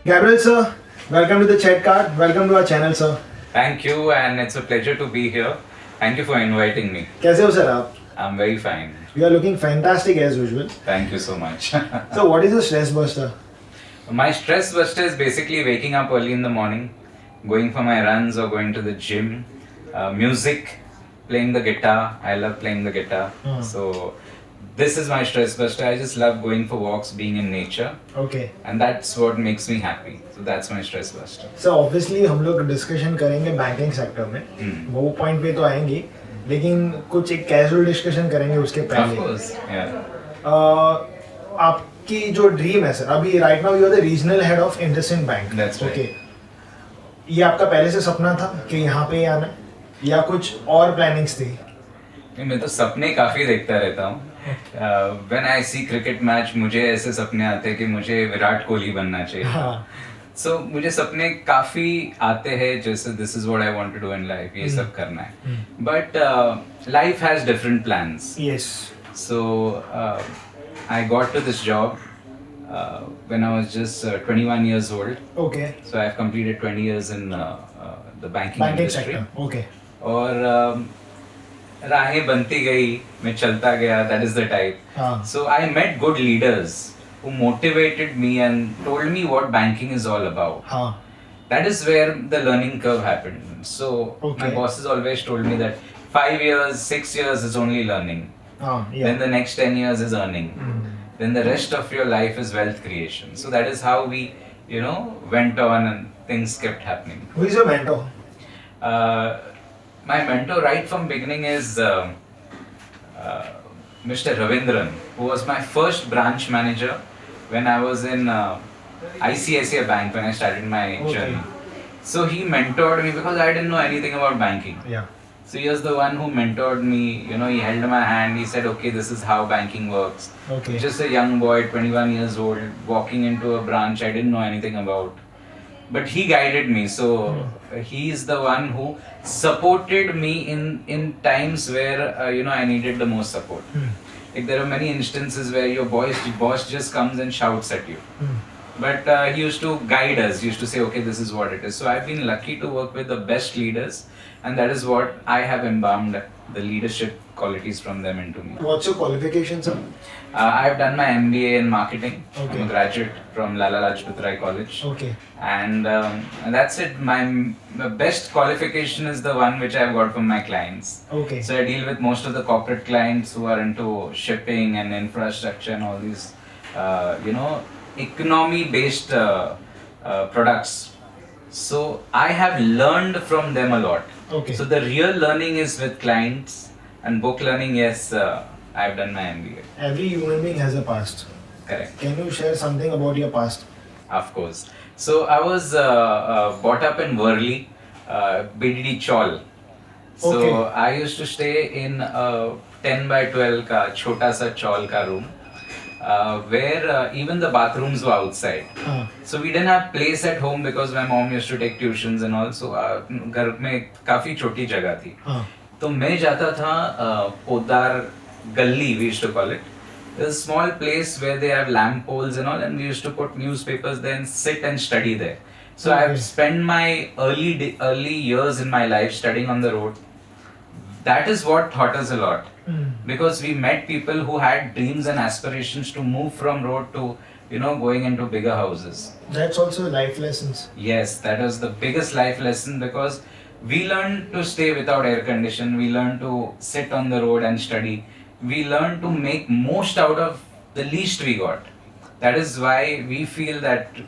Gabriel sir, welcome to the chat card. Welcome to our channel sir. Thank you, and it's a pleasure to be here. Thank you for inviting me. कैसे हो sir आप? I'm very fine. You are looking fantastic as usual. Thank you so much. So what is your stress buster? My stress buster is basically waking up early in the morning, going for my runs or going to the gym, music, playing the guitar. I love playing the guitar. So this is my stress buster. I just love going for walks, being in nature, Okay. and that's what makes me happy. So that's my stress buster. So obviously हम लोग discussion करेंगे banking sector में वो point पे तो आएंगे लेकिन कुछ एक कैजुअल डिस्कशन करेंगे उसके Of पहले course, yeah. आपकी जो ड्रीम है सर अभी right now you are the regional head of IndusInd bank That's right. Okay ये आपका पहले से सपना था कि यहाँ पे आना है या कुछ और प्लानिंग्स थी मैं तो सपने काफी देखता रहता हूँ. When I see cricket match, मुझे ऐसे सपने आते हैं कि मुझे विराट कोहली बनना चाहिए. हाँ So मुझे सपने काफी आते हैं जैसे this is what I want to do in life, ये सब करना है. But life has different plans. Yes So I got to this job when I was just 21 years old. Okay So I've completed 20 years in the banking banking industry. Sector okay और राहें बनती गई, मैं चलता गया. That is the type. हाँ So I met good leaders who motivated me and told me what banking is all about. हाँ That is where the learning curve happened. So Okay. my bosses always told me that 5 years, 6 years is only learning. हाँ Then the next 10 years is earning. Then the rest of your life is wealth creation. So that is how we, went on and things kept happening. Who is your mentor? Uh, my mentor right from beginning is Mr. Ravindran, who was my first branch manager when I was in ICICI Bank when I started my Okay. journey. So he mentored me because I didn't know anything about banking. Yeah. So he was the one who mentored me. He held my hand. He said, "Okay, this is how banking works." Okay. Just a young boy, 21 years old, walking into a branch I didn't know anything about. But he guided me. So he is the one who supported me in times where I needed the most support. Like there are many instances where your boss just comes and shouts at you. But he used to guide us. He used to say, "Okay, this is what it is." So I've been lucky to work with the best leaders, and that is what I have embalmed the leadership qualities from them into me. What's your qualification, sir? I've done my MBA in marketing. Okay. I'm a graduate from Lala Lajpat Rai College. Okay. And that's it. My best qualification is the one which I've got from my clients. Okay. So I deal with most of the corporate clients who are into shipping and infrastructure and all these, economy-based products. So I have learned from them a lot. Okay. So the real learning is with clients, and book learning, yes, I've done my MBA. Every human being has a past. Correct. Can you share something about your past? Of course. So I was brought up in Worli, BDD Chawl. So Okay. I used to stay in a 10 by 12 ka chota sa chawl ka room, where even the bathrooms were outside. हाँ So we didn't have place at home because my mom used to take tuitions and all. So घर में काफी छोटी जगह थी. हाँ तो मैं जाता था पोदार गली, we used to call it. There's a small place where they have lamp poles and all, and we used to put newspapers there and sit and study there. So Okay. I've spent my early years in my life studying on the road. That is what taught us a lot, because we met people who had dreams and aspirations to move from road to going into bigger houses. That's also life lessons. Yes, that was the biggest life lesson, because we learned to stay without air condition. We learned to sit on the road and study. We learned to make most out of the least we got. That is why we feel that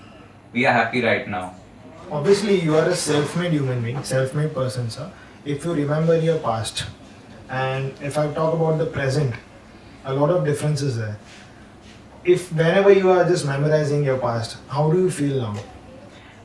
we are happy right now. Obviously, you are a self-made human being, self-made person, sir. If you remember your past, and if I talk about the present, a lot of differences there. If whenever you are just memorizing your past, how do you feel now?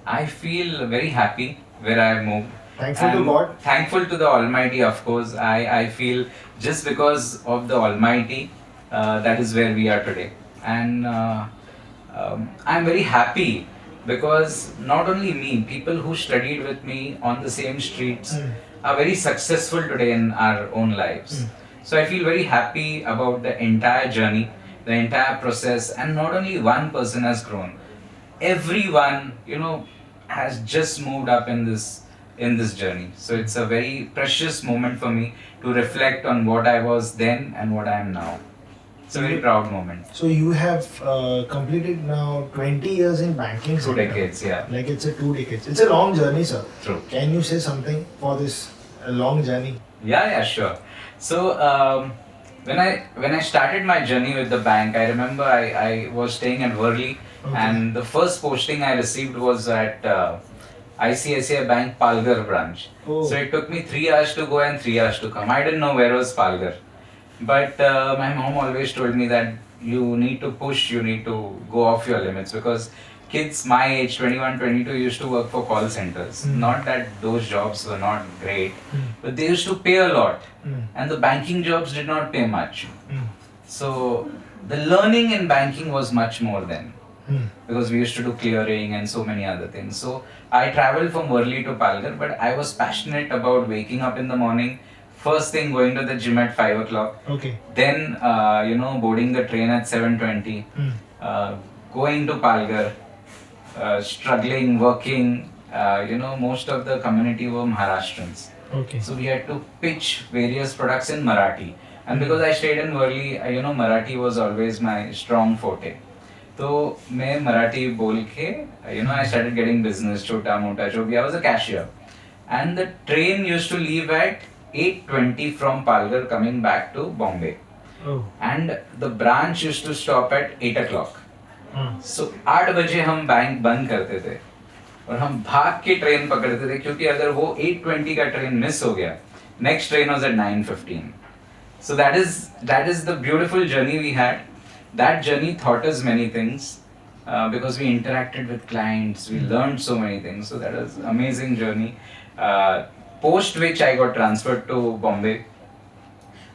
I feel very happy where I moved. Thankful to And God. Thankful to the Almighty, of course. I feel just because of the Almighty, that is where we are today. And I'm very happy because not only me, people who studied with me on the same streets are very successful today in our own lives. So I feel very happy about the entire journey, the entire process, and not only one person has grown. everyone, has just moved up in this journey. So it's a very precious moment for me to reflect on what I was then and what I am now. It's a very proud moment. So you have completed now 20 years in banking 2 sector. decades, yeah. Like it's a 2 decades. It's a long journey, sir. True. Can you say something for this long journey? Yeah, sure. So when I started my journey with the bank, I remember I was staying at Worli, Okay. and the first posting I received was at ICICI Bank Palghar branch. Oh. So it took me 3 hours to go and 3 hours to come. I didn't know where was Palghar, but my mom always told me that you need to push, you need to go off your limits, because kids my age, 21, 22, used to work for call centers. Not that those jobs were not great, but they used to pay a lot, and the banking jobs did not pay much. So the learning in banking was much more then, because we used to do clearing and so many other things. So I traveled from Worli to Palghar, but I was passionate about waking up in the morning, first thing going to the gym at 5 o'clock, Okay. then boarding the train at 7:20, going to Palghar, struggling, working. Most of the community were Maharashtrians. Okay. So we had to pitch various products in Marathi. And because I stayed in Worli, Marathi was always my strong forte. So मैं मराठी बोल के, I started getting business, छोटा मोटा जो भी. I was a cashier, and the train used to leave at 8:20 from Palghar coming back to Bombay, Oh. and the branch used to stop at 8 o'clock. Hmm. So 8 बजे हम bank बंद करते थे और हम भाग के ट्रेन पकड़ते थे, क्योंकि अगर वो 8:20 का ट्रेन मिस हो गया, next train was at 9:15. So that is the beautiful journey we had. That journey taught us many things, because we interacted with clients, we learned so many things. So that was amazing journey. Post which I got transferred to Bombay.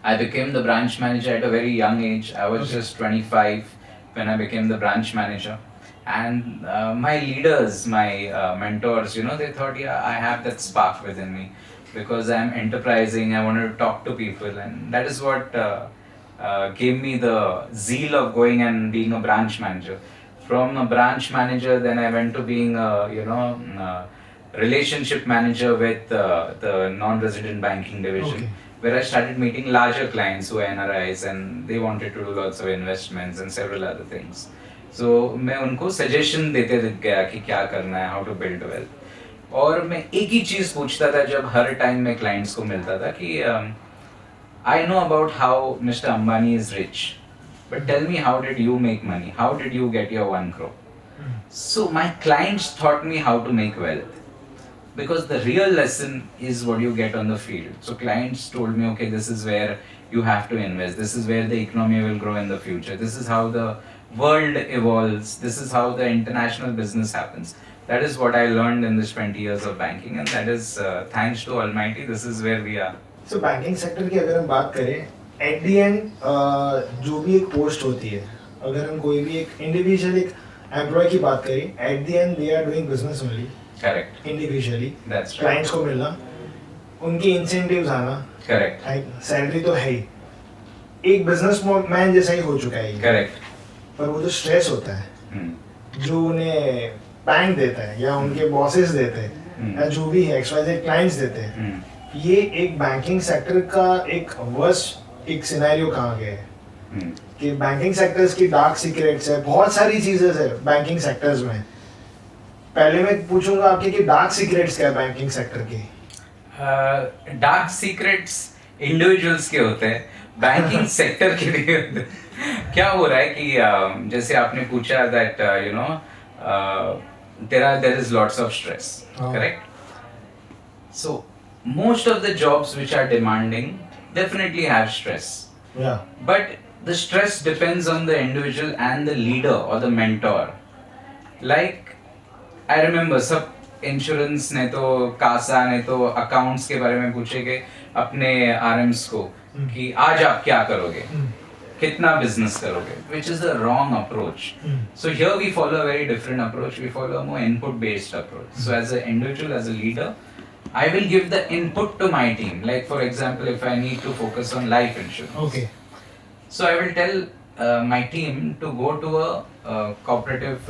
I became the branch manager at a very young age. I was just 25 when I became the branch manager. And my leaders, my mentors, they thought, yeah, I have that spark within me, because I'm enterprising, I wanted to talk to people, and that is what gave me the zeal of going and being a branch manager. From a branch manager, then I went to being a relationship manager with the non-resident banking division, Okay. where I started meeting larger clients who are NRIs, and they wanted to do lots of investments and several other things. So मैं उनको suggestion देते गया कि क्या करना है, how to build wealth. और मैं एक ही चीज पूछता था जब हर टाइम में क्लाइंट्स को मिलता था कि I know about how mister Ambani is rich, but tell me how did you make money, how did you get your 1 crore. So my clients taught me how to make wealth, because the real lesson is what you get on the field. So clients told me, okay, this is where you have to invest, this is where the economy will grow in the future, this is how the world evolves, this is how the international business happens. That is what I learned in this 20 years of banking, and that is thanks to Almighty, this is where we are. So banking sector की अगर हम बात करें, at the and जो भी एक post होती है, अगर हम कोई भी एक इंडिविजुअल एक एम्प्लॉय की बात करें, at the end they are doing business only. Correct. Individually That's right. Clients को मिलना, उनकी इंसेंटिव्स आना, Correct. सैलरी तो है ही, एक बिजनेस मैन जैसा ही हो चुका है ये. Correct. पर वो जो स्ट्रेस होता है, Hmm. जो उन्हें बैंक देता है या उनके बॉसेस देते हैं या जो भी है XYZ क्लाइंट्स देते हैं, Hmm. ये एक बैंकिंग सेक्टर का एक वर्स्ट एक सिनेरियो कहाँ गया है Hmm. कि बैंकिंग सेक्टर्स की डार्क सीक्रेट्स है, बहुत सारी चीजें है बैंकिंग सेक्टर्स में. पहले मैं पूछूंगा आपके कि डार्क सीक्रेट्स क्या है बैंकिंग सेक्टर की? डार्क सीक्रेट्स इंडिविजुअल्स के होते हैं, बैंकिंग सेक्टर के लिए होते हैं. क्या हो रहा है कि जैसे आपने पूछा that there is lots of stress, correct? So most of the jobs which are demanding definitely have stress, Yeah. but the stress depends on the individual and the leader or the mentor. Like I remember सब insurance ने तो कासा ने तो accounts के बारे में पूछे कि अपने आरएम्स को कि आज आप क्या करोगे, कितना बिजनेस करोगे, which is the wrong approach. So here we follow a very different approach. We follow a more input based approach. So as an individual, as a leader, I will give the input to my team. Like for example, if I need to focus on life insurance, Okay. so I will tell my team to go to a cooperative,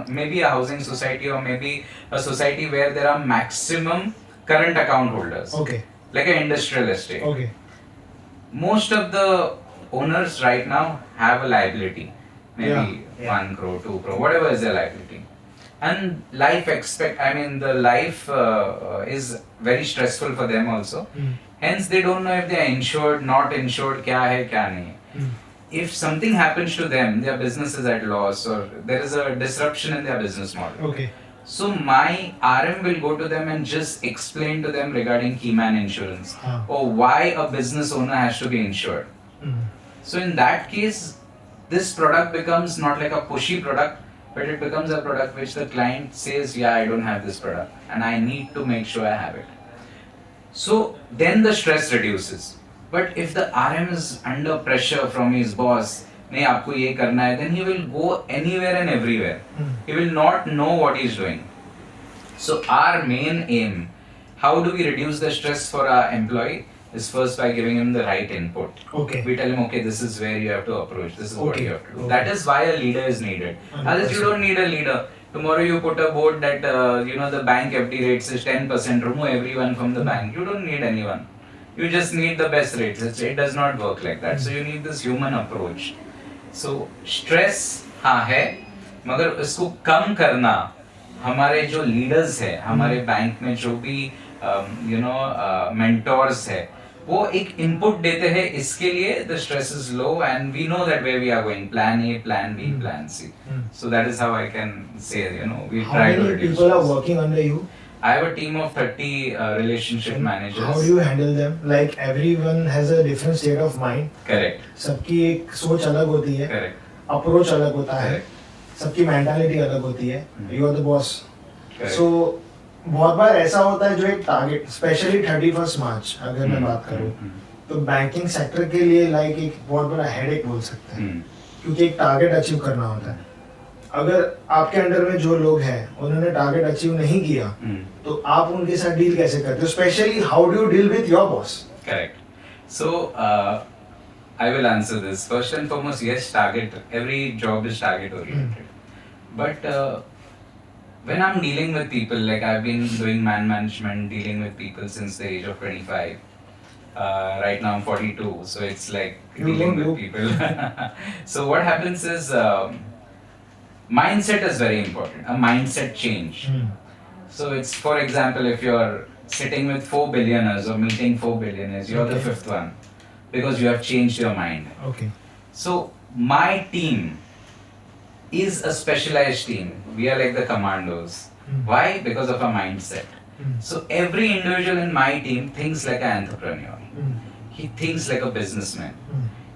maybe a housing society or maybe a society where there are maximum current account holders, Okay. like an industrial estate. Okay. Most of the owners right now have a liability, maybe Yeah. 1 crore, 2 crore, whatever is their liability. And the life is very stressful for them also. Mm. Hence, they don't know if they are insured, not insured, kya hai, kya nahi. Mm. If something happens to them, their business is at loss or there is a disruption in their business model. Okay. So my RM will go to them and just explain to them regarding Keyman insurance or why a business owner has to be insured. Mm. So in that case, this product becomes not like a pushy product, but it becomes a product which the client says, yeah, I don't have this product and I need to make sure I have it. So then the stress reduces. But if the RM is under pressure from his boss, नहीं आपको ये करना है, then he will go anywhere and everywhere. He will not know what he is doing. So our main aim, how do we reduce the stress for our employee, is first by giving him the right input. Okay. We tell him, okay, this is where you have to approach, this is what Okay. you have to do. Okay. That is why a leader is needed. Otherwise, you don't need a leader. Tomorrow you put a board that the bank FD rates is 10%, remove everyone from the bank. You don't need anyone. You just need the best rates. It does not work like that. So you need this human approach. So stress हाँ है, मगर इसको कम करना हमारे जो leaders है, हमारे bank में जो भी मेंटोर्स है, वो एक इनपुट देते हैं इसके लिए the stress is low and we know that where we are going, plan A, plan B, plan C. So that is how I can say, we How try to many reduce people are stress. working under you? I have a team of 30 relationship managers. How do you handle them? Like everyone has a different state of mind. Correct. सबकी एक सोच अलग होती है. Correct. Approach अलग होता है. Correct. सबकी मेंटालिटी अलग होती है. You are the boss. Correct. So बहुत बार ऐसा होता है जो एक टारगेट, स्पेशली 31 मार्च अगर मैं बात करूँ, तो बैंकिंग सेक्टर के लिए लाइक एक बहुत बड़ा हेडेक बोल सकते हैं, क्योंकि एक टारगेट अचीव करना होता है. अगर आपके अंडर में जो लोग हैं उन्होंने टारगेट अचीव नहीं किया, तो आप उनके साथ डील कैसे करते हो? Specially how do you deal with your boss? Correct. So I will answer this. First and foremost, yes, target. Every job is target oriented. But when I'm dealing with people, like I've been doing man management, dealing with people since the age of 25. Right now I'm 42, so it's like dealing with people. So what happens is mindset is very important. A mindset change. So it's, for example, if you're sitting with 4 billionaires or meeting 4 billionaires, you're the fifth one because you have changed your mind. Okay. So my team is a specialized team. We are like the commandos. Why? Because of our mindset. So every individual in my team thinks like an entrepreneur. He thinks like a businessman.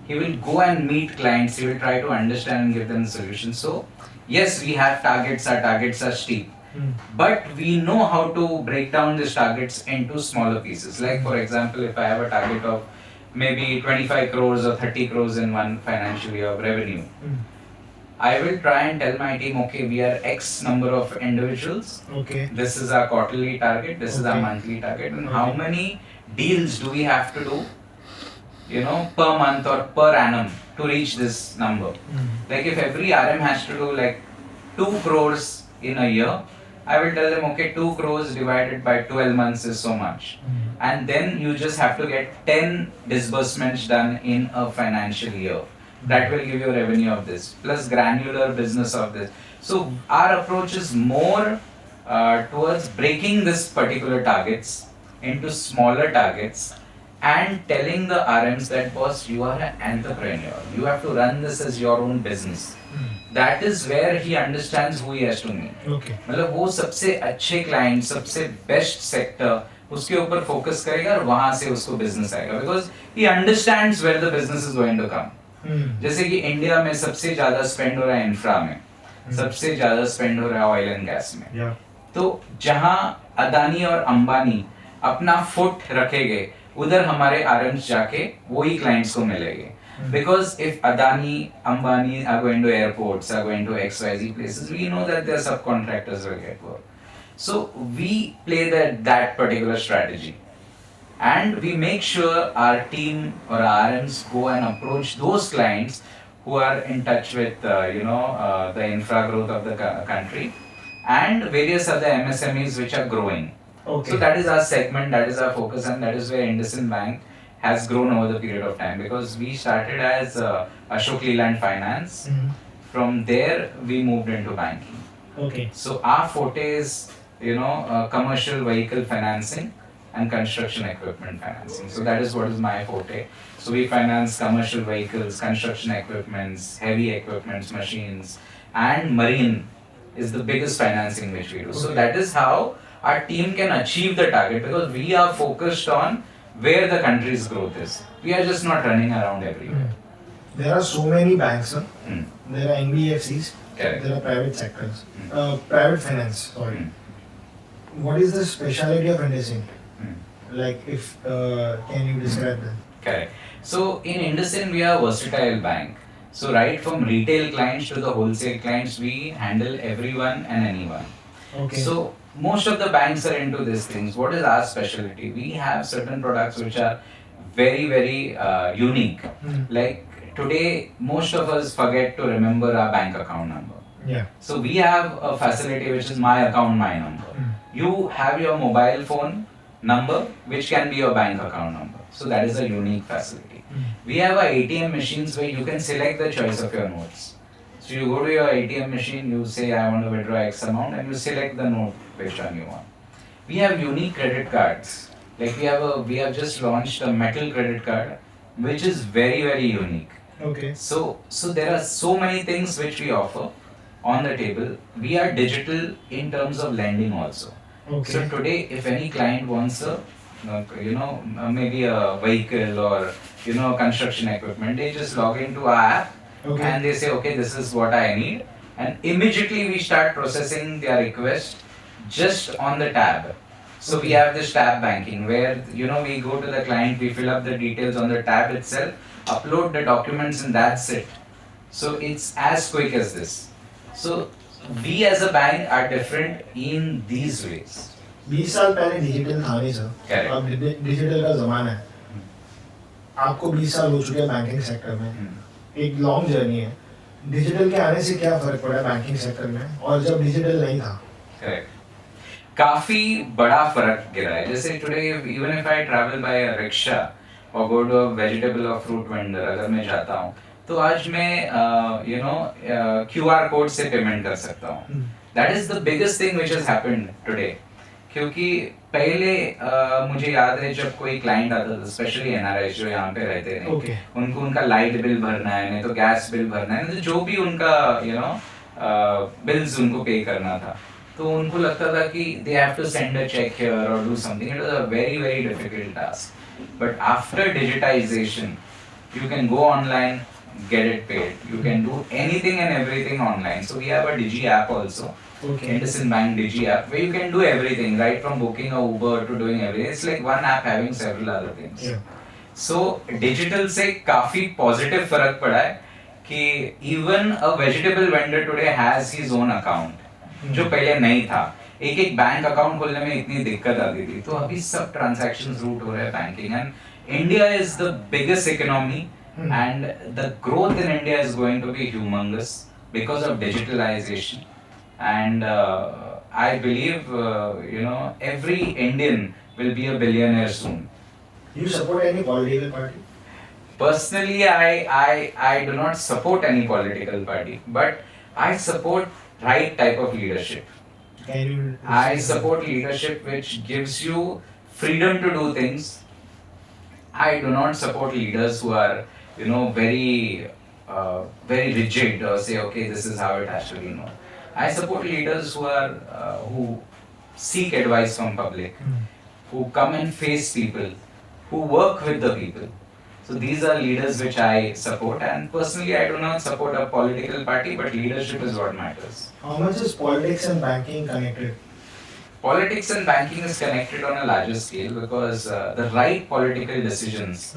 He will go and meet clients. He will try to understand and give them solutions. So yes, we have targets. Our targets are steep. But we know how to break down these targets into smaller pieces. Like for example, if I have a target of maybe 25 crores or 30 crores in one financial year of revenue, I will try and tell my team, okay, we are X number of individuals. Okay. This is our quarterly target. This is our monthly target. And how many deals do we have to do, per month or per annum to reach this number? Like if every RM has to do like 2 crores in a year, I will tell them, okay, 2 crores divided by 12 months is so much. And then you just have to get 10 disbursements done in a financial year. That will give you a revenue of this, plus granular business of this. So our approach is more towards breaking this particular targets into smaller targets and telling the RMs that, boss, you are an entrepreneur. You have to run this as your own business. That is where he understands who he has to meet. Okay. मतलब वो सबसे अच्छे client, सबसे best sector उसके ऊपर focus करेगा और वहां से उसको बिजनेस आएगा, because he understands where the business is going to come. जैसे कि इंडिया में सबसे ज्यादा स्पेंड हो रहा है इंफ्रा में, सबसे ज्यादा स्पेंड हो रहा है ऑयल एंड गैस में. तो जहां अदानी और अंबानी अपना फुट रखेंगे उधर हमारे आरएम्स जाके वही क्लाइंट्स को मिलेंगे. Because if Adani, Ambani are going to airports, are going to XYZ places, we know that their subcontractors will get work. So we play that particular strategy. And we make sure our team or our RMs go and approach those clients who are in touch with the infra growth of the country, and various other MSMEs which are growing. Okay. So that is our segment, that is our focus, and that is where IndusInd Bank has grown over the period of time, because we started as Ashok Leland Finance. Mhm. From there, we moved into banking. Okay. So our forte is, commercial vehicle financing and construction equipment financing. So that is what is my forte. So we finance commercial vehicles, construction equipments, heavy equipments, machines, and marine is the biggest financing which we do. So that is how our team can achieve the target, because we are focused on where the country's growth is. We are just not running around everywhere. There are so many banks, sir. Mm. There are NBFCs. Correct. There are private sectors. Mm. Private finance, sorry. Mm. What is the speciality of IndusInd? Mm. Like, if can you describe that? Correct. So in IndusInd, we are a versatile bank. So right from retail clients to the wholesale clients, we handle everyone and anyone. Okay. So most of the banks are into these things. What is our specialty? We have certain products which are very, very unique. Mm. Like today, most of us forget to remember our bank account number. Yeah. So we have a facility which is my account, my number. Mm. You have your mobile phone number, which can be your bank account number. So that is a unique facility. Mm. We have our ATM machines where you can select the choice of your notes. So you go to your ATM machine, you say I want to withdraw X amount, and you select the note which one you want. We have unique credit cards. Like we have just launched a metal credit card, which is very, very unique. Okay. So there are so many things which we offer on the table. We are digital in terms of lending also. Okay. So today, if any client wants a, maybe a vehicle or construction equipment, they just log into our app. Okay. And they say, okay, this is what I need, and immediately we start processing their request just on the tab. So we have this tab banking where we go to the client, we fill up the details on the tab itself, upload the documents, and that's it. So it's as quick as this. So we as a bank are different in these ways. 20 साल पहले digital था नहीं sir. Correct. अब digital का जमाना है. आपको 20 साल हो चुके हैं बैंकिंग सेक्टर में. एक लॉन्ग जर्नी है. डिजिटल के आने से क्या फर्क पड़ा है बैंकिंग सेक्टर में और जब डिजिटल नहीं था? Correct. काफी बड़ा फर्क गिरा है. जैसे today even if I travel by rickshaw और गो टू अ वेजिटेबल और फ्रूट वेंडर, अगर मैं जाता हूँ तो आज मैं QR कोड से पेमेंट कर सकता हूँ. That is the biggest thing which has happened today. क्योंकि पहले मुझे याद है जब कोई क्लाइंट आता था, स्पेशली एनआरआई जो यहाँ पे रहते हैं, Okay. उनको उनका लाइट बिल भरना है, नहीं तो गैस बिल भरना है, नहीं तो जो भी उनका बिल्स उनको पे करना था, तो उनको लगता था कि they have to send a cheque here और do something. It was a very very difficult task. But after digitization you can go online, get it paid. You can do anything and everything online. So we have a Digi app also. Okay. IndusInd Bank Digi app, where you can do everything, right from booking a Uber to doing everything. It's like one app having several other things. Yeah. So digital से काफी positive फर्क पड़ा है कि even a vegetable vendor today has his own account, जो पहले नहीं था. एक एक बैंक अकाउंट खोलने में इतनी दिक्कत आती थी, तो अभी सब ट्रांजैक्शंस रूट हो रहे हैं banking. And India is the biggest economy, and the growth in India is going to be humongous because of digitalization. And I believe every Indian will be a billionaire soon. You support any political party? Personally, I do not support any political party, but I support right type of leadership. Can you? I support leadership which gives you freedom to do things. I do not support leaders who are, very, very rigid or say, okay, this is how it has to be. No, I support leaders who are, who seek advice from public, who come and face people, who work with the people. So these are leaders which I support, and personally, I do not support a political party, but leadership is what matters. How much is politics and banking connected? Politics and banking is connected on a larger scale because the right political decisions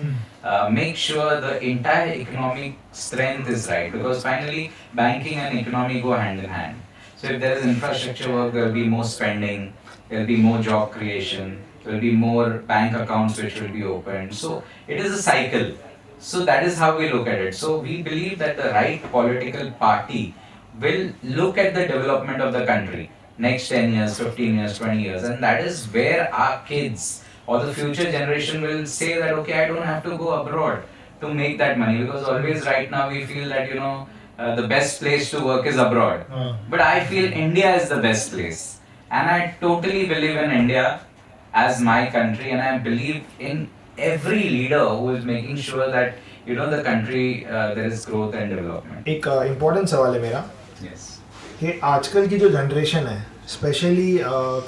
make sure the entire economic strength is right, because finally banking and economy go hand in hand. So if there is infrastructure work, there will be more spending, there will be more job creation, there will be more bank accounts which will be opened. So it is a cycle. So that is how we look at it. So we believe that the right political party will look at the development of the country next 10 years, 15 years, 20 years, and that is where our kids or the future generation will say that okay, I don't have to go abroad to make that money, because always right now we feel that the best place to work is abroad. But I feel India is the best place, and I totally believe in India as my country, and I believe in every leader who is making sure that the country there is growth and development. एक important सवाल है मेरा Yes. कि आजकल की जो generation है specially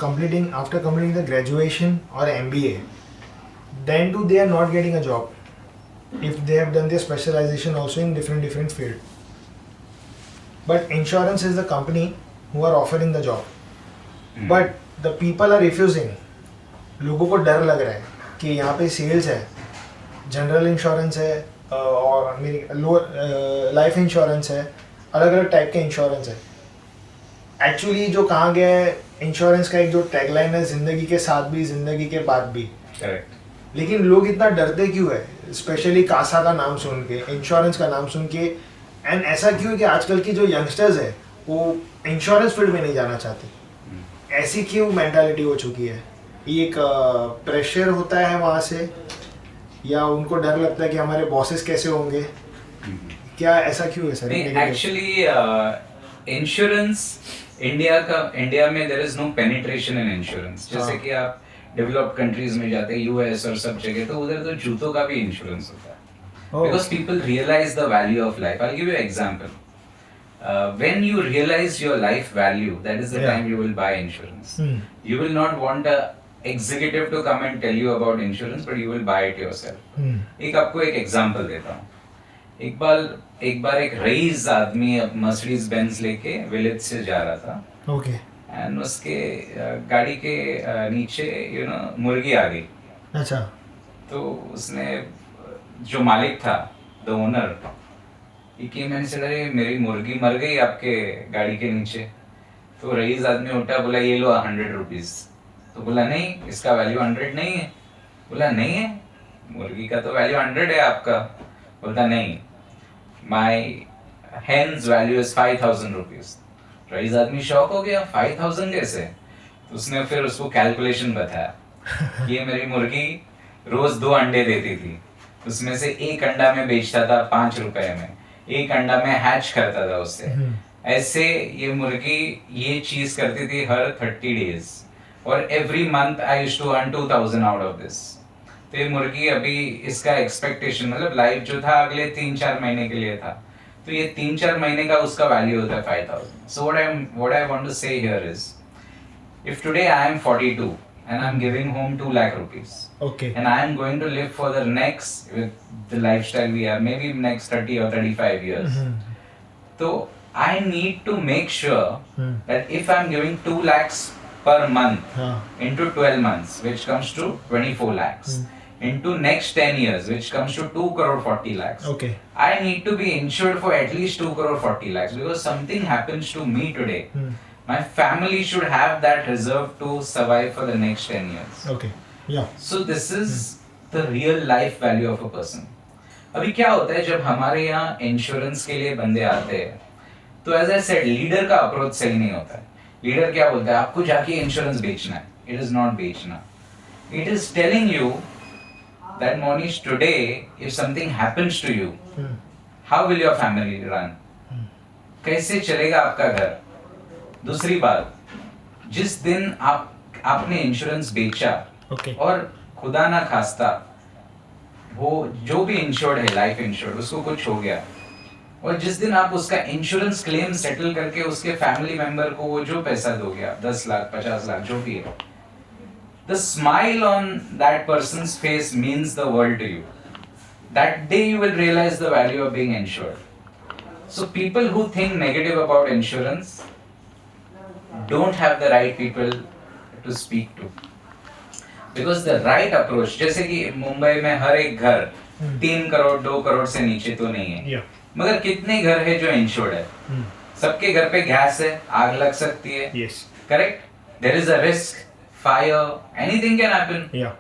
completing after completing the graduation और MBA, then too they are not getting a job if they have done their specialization also in different field. But insurance is the company who are offering the job. But the people are refusing. लोगों को डर लग रहा है कि यहाँ पे sales है, जनरल इंश्योरेंस है और मेरी लोअर लाइफ इंश्योरेंस है, अलग अलग टाइप के इंश्योरेंस है. एक्चुअली जो कहा गया है इंश्योरेंस का एक जो टैगलाइन है, जिंदगी के साथ भी जिंदगी के बाद भी. Correct. लेकिन लोग इतना डरते क्यों है, स्पेशली कासा का नाम सुन के, इंश्योरेंस का नाम सुन के. एंड ऐसा क्यों है कि आजकल की जो यंगस्टर्स है वो इंश्योरेंस फील्ड में नहीं जाना चाहते. ऐसी क्यों मेंटालिटी हो चुकी है? ये एक प्रेशर होता है वहाँ से, या उनको डर लगता है कि हमारे बॉसेस कैसे होंगे? क्या ऐसा क्यों है सर? एक्चुअली इंश्योरेंस इंडिया में there is no penetration in insurance. जैसे कि आप डेवलप्ड कंट्रीज में जाते हैं, यूएस और सब जगह, तो उधर तो जूतों का भी इंश्योरेंस होता है, because people realise the value of life. I give you example. When you realize your life value, that is the time you will buy insurance. You will not want a executive to come and tell you about insurance, but you will buy it yourself. एक आपको एक example देता हूँ. एक बार एक rice आदमी Mercedes Benz लेके village से जा रहा था. ओके. एंड उसके गाड़ी के नीचे मुर्गी आ गई. अच्छा. तो उसने जो मालिक था, द ओनर, कि मैंने से अरे मेरी मुर्गी मर गई आपके गाड़ी के नीचे. तो रईस आदमी उठा, बोला ये लो 100 रुपीज. तो बोला नहीं, इसका वैल्यू 100 नहीं है. बोला नहीं है, मुर्गी का तो वैल्यू 100 है आपका. बोलता नहीं, माई hence value is 5000 rupees. Rice आदमी शॉक हो गया, 5000 कैसे? तो उसने फिर उसको कैलकुलेशन बताया कि ये मेरी मुर्गी रोज 2 अंडे देती थी, उसमें से एक अंडा में बेचता था 5 रुपए में, एक अंडा में हैच करता था उससे. ऐसे ये मुर्गी ये चीज करती थी हर 30 डेज, और every month I used to earn 2000 out of this. तो ये मुर्गी अभी इसका एक्सपेक्टेशन मतलब लाइफ जो था अगले 3-4 महीने के लिए था, तो ये 3-4 महीने का उसका वैल्यू होता है 5000. So what I want to say here is, if today I am 42 and I'm giving home 2 lakh rupees. Okay. And I'm going to live for the next, with the lifestyle we have, maybe next 30 or 35 years. So I need to make sure that if I'm giving 2 lakhs per month into 12 months, which comes to 24 lakhs, into next 10 years, which comes to 2 crore 40 lakhs. Okay. I need to be insured for at least 2 crore 40 lakhs, because something happens to me today. My family should have that reserve to survive for the next 10 years. Okay. Yeah. So this is the real life value of a person. अभी क्या होता है जब हमारे यहाँ insurance के लिए बंदे आते हैं, तो एज आई सेड लीडर का अप्रोच सही नहीं होता है. लीडर क्या बोलता है, आपको जाके इंश्योरेंस बेचना है. इट इज नॉट बेचना. It is telling you that Monish today if something happens to you, how will your family run, कैसे चलेगा आपका घर. दूसरी बात, जिस दिन आपने इंश्योरेंस बेचा, और खुदा ना खास्ता वो जो भी इंश्योर्ड है, लाइफ इंश्योर्ड, उसको कुछ हो गया, और जिस दिन आप उसका इंश्योरेंस क्लेम सेटल करके उसके फैमिली मेंबर को वो जो पैसा दोगे, आप 10 लाख 50 लाख जो भी है, the smile on that person's face means the world to you. That day you will realize the value of being insured. So people who think negative about insurance don't have the right people to speak to, because the right approach, जैसे कि मुंबई में हर एक घर 3 करोड़ 2 करोड़ से नीचे तो नहीं है, मगर कितने घर है जो इंश्योर्ड है. सबके घर पे गैस है, आग लग सकती है. Correct. There is a risk, fire, anything can happen.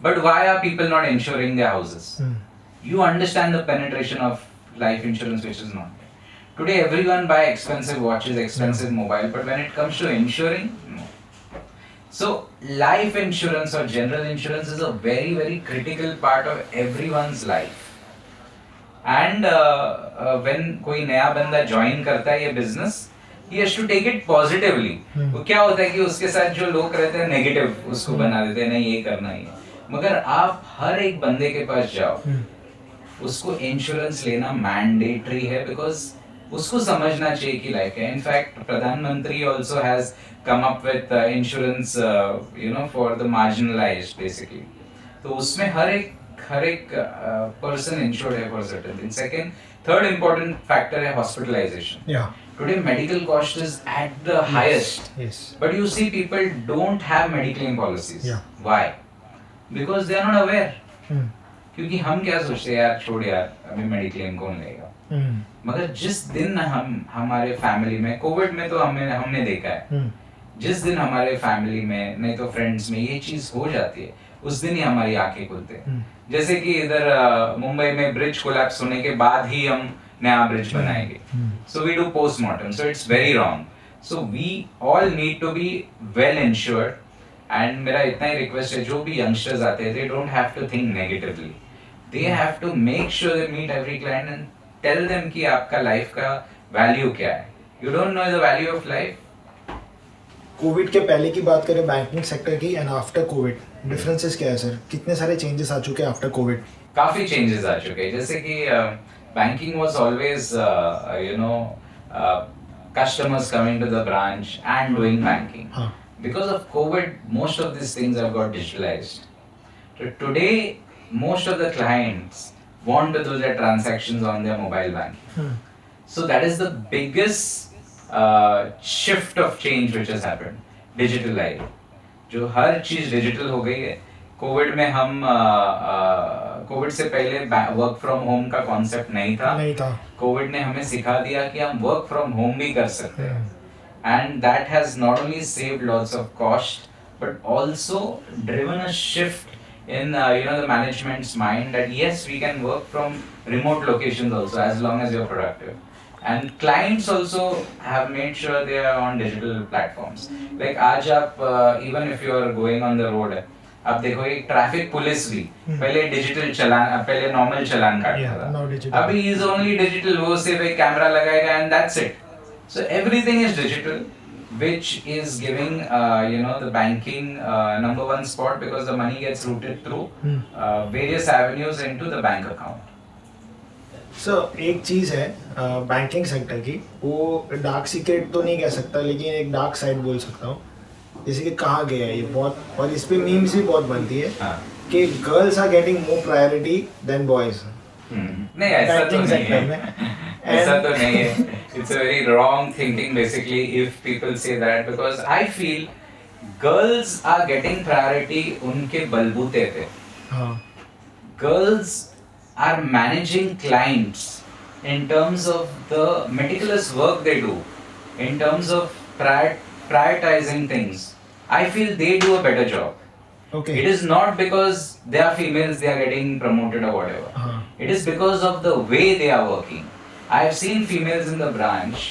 But why are people not insuring their houses? you understand the penetration of life insurance, which is not. Today, everyone buy expensive watches, expensive mobile, but when it comes to insuring, no. So, life insurance or general insurance is a very, very critical part of everyone's life. And when कोई नया बंदा join करता है ये business, he has to take it positively. वो क्या होता है कि उसके साथ जो लोग रहते हैं नेगेटिव उसको बना देते हैं, नहीं ये करना ही है. मगर आप हर एक बंदे के पास जाओ, उसको इंश्योरेंस लेना मैंडेटरी है, बिकॉज उसको समझना चाहिए कि लाइफ है. इनफैक्ट प्रधानमंत्री also has come up with insurance for the marginalised basically. तो उसमें हर एक पर्सन इंश्योर्ड है for certain thing. Second, third important factor है hospitalisation. Today medical cost is at the highest. Yes. But you see people don't have mediclaim policies. Yeah. Why? Because they are not aware. क्योंकि हम क्या सोचते हैं, यार छोड़ यार, अभी मेडिक्लेम कौन लेगा. मगर जिस दिन हम हमारे फैमिली में, कोविड में तो हमने देखा है, जिस दिन हमारे फैमिली में नहीं तो फ्रेंड्स में ये चीज हो जाती है, उस दिन ही हमारी आंखें खुलते हैं. जैसे कि इधर मुंबई में ब्रिज कोलैप्स होने के बाद ही हम नया ब्रिज बनाएंगे. So we do post-mortem. So it's very wrong. So we all need to be well insured. And मेरा इतना ही रिक्वेस्ट है, जो भी यंगस्टर्स आते हैं, they don't have to think negatively. They have to make sure they meet every client and tell them कि आपका life का वैल्यू क्या है. You don't know the value of life. Covid के पहले की बात करें बैंकिंग सेक्टर की एंड आफ्टर कोविड, डिफरेंसेस क्या है सर? कितने सारे चेंजेस आ चुके हैं आफ्टर कोविड? काफी चेंजेस आ चुके हैं. जैसे कि banking was always customers coming to the branch and doing banking. Because of COVID, most of these things have got digitalized. So today, most of the clients want to do their transactions on their mobile banking. So that is the biggest shift of change which has happened. Digitalized. जो हर चीज digital हो गई है. Covid में हम Covid से पहले work from home का कॉन्सेप्ट नहीं था. कोविड ने हमें सिखा दिया कि हम वर्क फ्रॉम होम भी कर सकते हैं. And that has not only saved lots of cost but also driven a shift in the management's mind that yes we can work from remote locations also as long as you are productive. And clients also have made sure they are on digital platforms. Like आज आप even if you are going on the road, अब देखो एक traffic police भी पहले digital चलान, पहले normal चलान काटता था. अभी इज ओनली डिजिटल. वो सिर्फ एक कैमरा लगाएगा and that's it. So everything is digital, which is giving the banking number one spot, because the money gets routed through various avenues into the bank account. एक चीज़ है banking sector की, वो dark secret तो नहीं कह सकता, लेकिन एक डार्क साइड बोल सकता हूँ. जैसे कि कहा गया है ये बहुत, और इस पे मीम्स भी बहुत बनती है कि girls are getting more priority than boys. नहीं, ऐसा तो नहीं है. ऐसा तो नहीं है. It's a very wrong thinking basically if people say that, because I feel girls are getting priority उनके बलबूते पे. गर्ल्स are managing clients in terms of the meticulous work they do, in terms of prioritizing things. I feel they do a better job. Okay. It is not because they are females they are getting promoted or whatever. It is because of the way they are working. I have seen females in the branch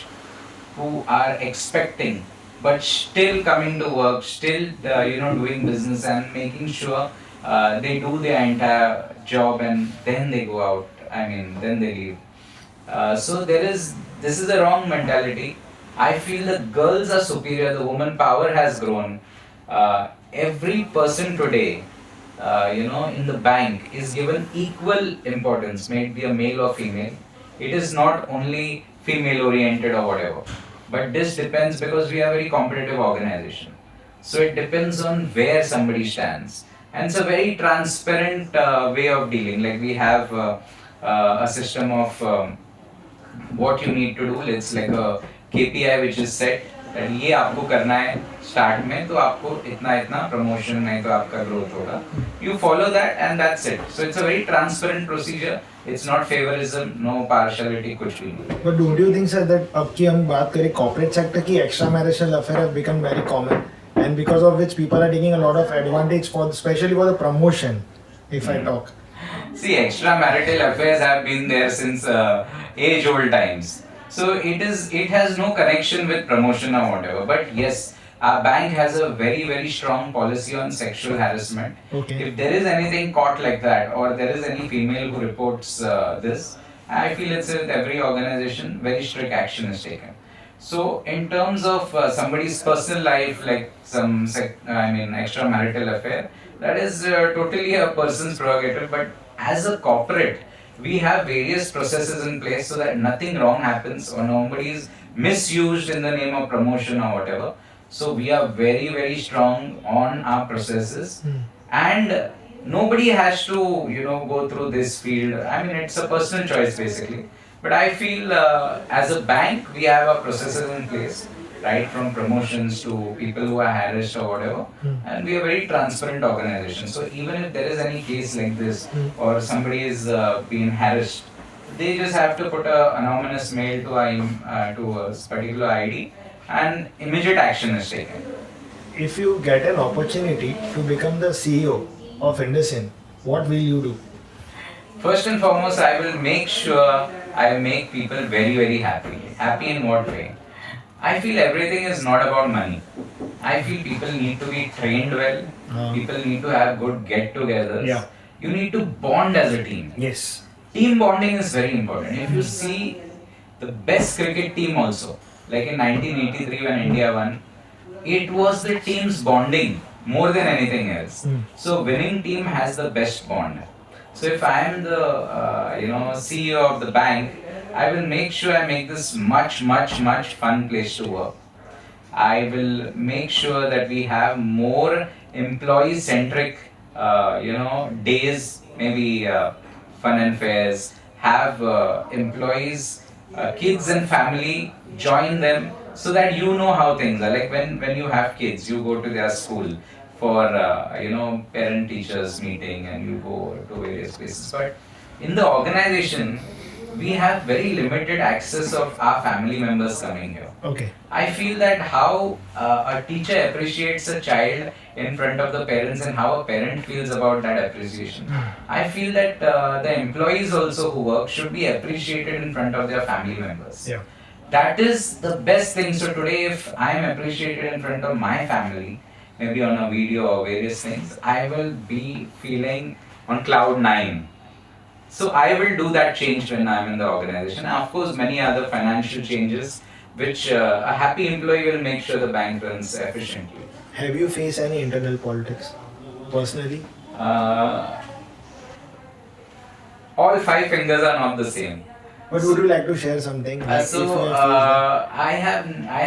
who are expecting but still coming to work, still doing business and making sure they do their entire job and then they go out. Then they leave. So this is a wrong mentality. I feel the girls are superior. The woman power has grown. Every person today, in the bank is given equal importance. May it be a male or female. It is not only female oriented or whatever. But this depends, because we are a very competitive organization. So it depends on where somebody stands. And it's a very transparent way of dealing. Like we have a system of what you need to do. It's like a KPI which is set. that ये आपको करना है start में, तो आपको इतना promotion, नहीं तो आपका ग्रोथ होगा. You follow that and that's it. So it's a very transparent procedure. It's not favorism, no partiality, कुछ भी नहीं. But don't you think sir that अब की हम बात करें corporate sector की, extra marital affair have become very common. And because of which people are taking a lot of advantage for, especially for the promotion, if I talk. See, extramarital affairs have been there since age-old times. So it has no connection with promotion or whatever. But yes, our bank has a very very strong policy on sexual harassment. Okay. If there is anything caught like that, or there is any female who reports this, I feel it's with every organization, very strict action is taken. So in terms of somebody's personal life, like extramarital affair, that is totally a person's prerogative. But as a corporate, we have various processes in place so that nothing wrong happens or nobody is misused in the name of promotion or whatever. So we are very very strong on our processes, and nobody has to go through this field. I mean, it's a personal choice basically. But I feel as a bank, we have our processes in place, right from promotions to people who are harassed or whatever, and we are a very transparent organization. So even if there is any case like this, or somebody is being harassed, they just have to put a anonymous mail to a particular ID, and immediate action is taken. If you get an opportunity to become the CEO of IndusInd, what will you do? First and foremost, I will make sure I make people very, very happy. Happy in what way? I feel everything is not about money. I feel people need to be trained well. People need to have good get-togethers. Yeah. You need to bond as a team. Yes. Team bonding is very important. If you see the best cricket team also, like in 1983 when India won, it was the team's bonding more than anything else. So winning team has the best bond. So if I am the CEO of the bank, I will make sure I make this much fun place to work. I will make sure that we have more employee centric days, maybe fun and fairs, have employees, kids and family, join them so that you know how things are. Like when you have kids, you go to their school for parent teachers meeting, and you go to various places. But in the organization, we have very limited access of our family members coming here. Okay. I feel that how a teacher appreciates a child in front of the parents and how a parent feels about that appreciation. I feel that the employees also who work should be appreciated in front of their family members. Yeah. That is the best thing. So today, if I am appreciated in front of my family, maybe on a video or various things, I will be feeling on cloud 9. So I will do that change when I am in the organization. And of course, many other financial changes, which a happy employee will make sure the bank runs efficiently. Have you faced any internal politics personally? All 5 fingers are not the same. But would you like to share something? Like if you I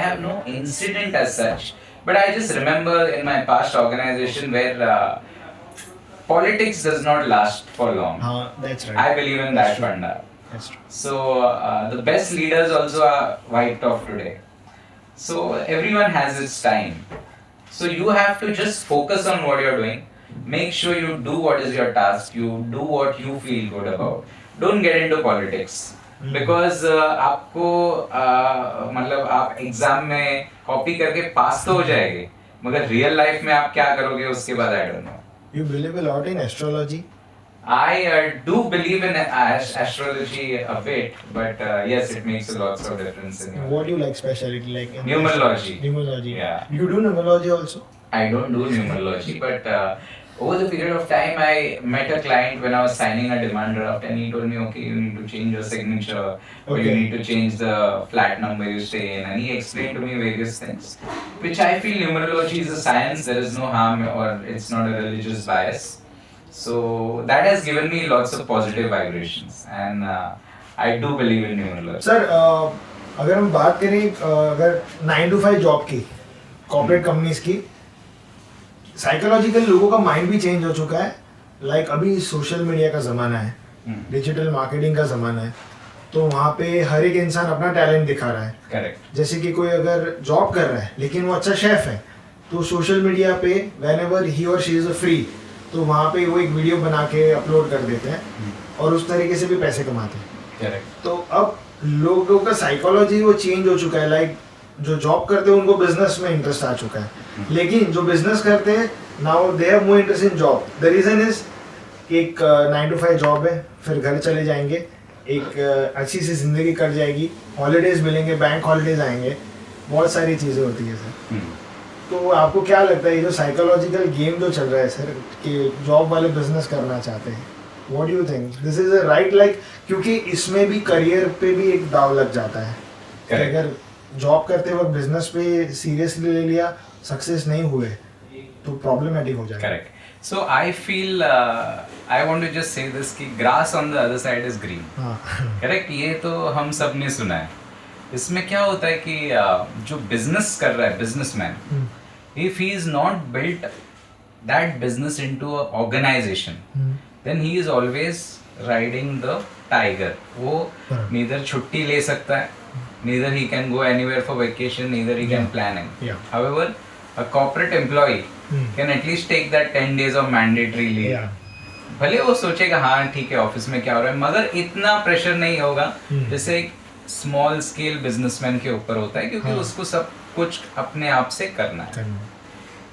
have no incident as such, but I just remember in my past organization where politics does not last for long. That's right. I believe in that funda. That's true. So the best leaders also are wiped off today. So everyone has its time. So you have to just focus on what you're doing. Make sure you do what is your task. You do what you feel good about. Don't get into politics. Because आपको मतलब आप exam में copy करके पास तो हो जाएंगे, मगर real life में आप क्या करोगे उसके बाद I don't know. You believe a lot in astrology? I do believe in astrology a bit, but yes, it makes a lot of difference in your What do you like specialty like? In numerology. Numerology. Yeah. You do numerology also? I don't do numerology, but over the period of time, I met a client when I was signing a demand draft, and he told me, okay, you need to change your signature, or you need to change the flat number you stay in, and he explained to me various things, which I feel numerology is a science. There is no harm, or it's not a religious bias. So that has given me lots of positive vibrations, and I do believe in numerology. Sir, अगर हम बात करें अगर 9 to 5 job की, corporate companies की, psychological लोगों का mind भी चेंज हो चुका है. लाइक अभी सोशल मीडिया का ज़माना है, डिजिटल मार्केटिंग का ज़माना है, तो वहाँ पे हर एक इंसान अपना टैलेंट दिखा रहा है. करेक्ट. जैसे कि कोई अगर जॉब कर रहा है लेकिन वो अच्छा शेफ है, तो सोशल मीडिया पे व्हेनेवर ही और शी इज़ फ्री, तो वहाँ पे वो एक वीडियो बना के अपलोड कर देते हैं और उस तरीके से भी पैसे कमाते हैं. करेक्ट. तो अब लोगों का साइकोलॉजी वो चेंज हो चुका है. लाइक जो जॉब करते हैं उनको बिजनेस में इंटरेस्ट आ चुका है, लेकिन जो बिजनेस करते हैं now they have more interest in job. The reason is एक 9 to 5 जॉब है, फिर घर चले जाएंगे, एक अच्छी सी जिंदगी कट जाएगी, हॉलीडेज मिलेंगे, बैंक हॉलीडेज आएंगे, बहुत सारी चीज़ें होती है सर। तो आपको क्या लगता है ये जो साइकोलॉजिकल गेम जो चल रहा है सर कि जॉब वाले बिजनेस करना चाहते हैं, what do you think this is a right like, क्योंकि इसमें भी करियर पे भी एक दाव लग जाता है कि अगर जॉब करते वक्त बिजनेस पे सीरियसली ले लिया, सक्सेस नहीं हुए तो प्रॉब्लमेटिक हो जाएगा। Correct. So I feel I want to just say this कि grass on the other side is green. हाँ करेक्ट, ये तो हम सब ने सुना है। इसमें क्या होता है कि जो बिजनेस कर रहा है businessman, if he is not built that business into a organization, then he is always riding the tiger. वो neither छुट्टी ले सकता है, neither he can go anywhere for vacation, neither he can plan it. Yeah. However, a corporate employee can at least take that 10 days of mandatory leave. Yeah. भले वो सोचेगा हाँ ठीक है ऑफिस में क्या हो रहा है, मगर इतना प्रेशर नहीं होगा जैसे एक स्मॉल स्केल बिजनेसमैन के ऊपर होता है, क्योंकि उसको सब कुछ अपने आप से करना है।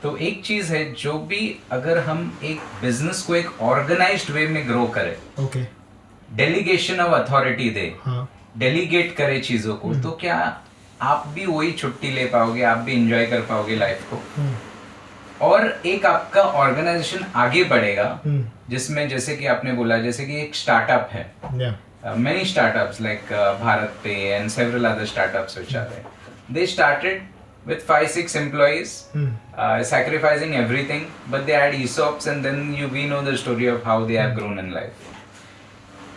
तो एक चीज है, जो भी अगर हम एक बिजनेस को एक ऑर्गेनाइज्ड वे में ग्रो करें, ओके, डेलीगेशन ऑफ अथॉरिटी दे, हाँ डेलीगेट करे चीजों को, तो क्या आप भी वही छुट्टी ले पाओगे, आप भी इंजॉय कर पाओगे लाइफ को, और एक आपका ऑर्गेनाइजेशन आगे बढ़ेगा जिसमें जैसे कि आपने बोला, जैसे कि एक स्टार्टअप है, many startups like Bharat Pay and several other startups which are there. They started with 5-6 employees, sacrificing everything, but they had ESOPs, and then we know the story of how they have grown in life.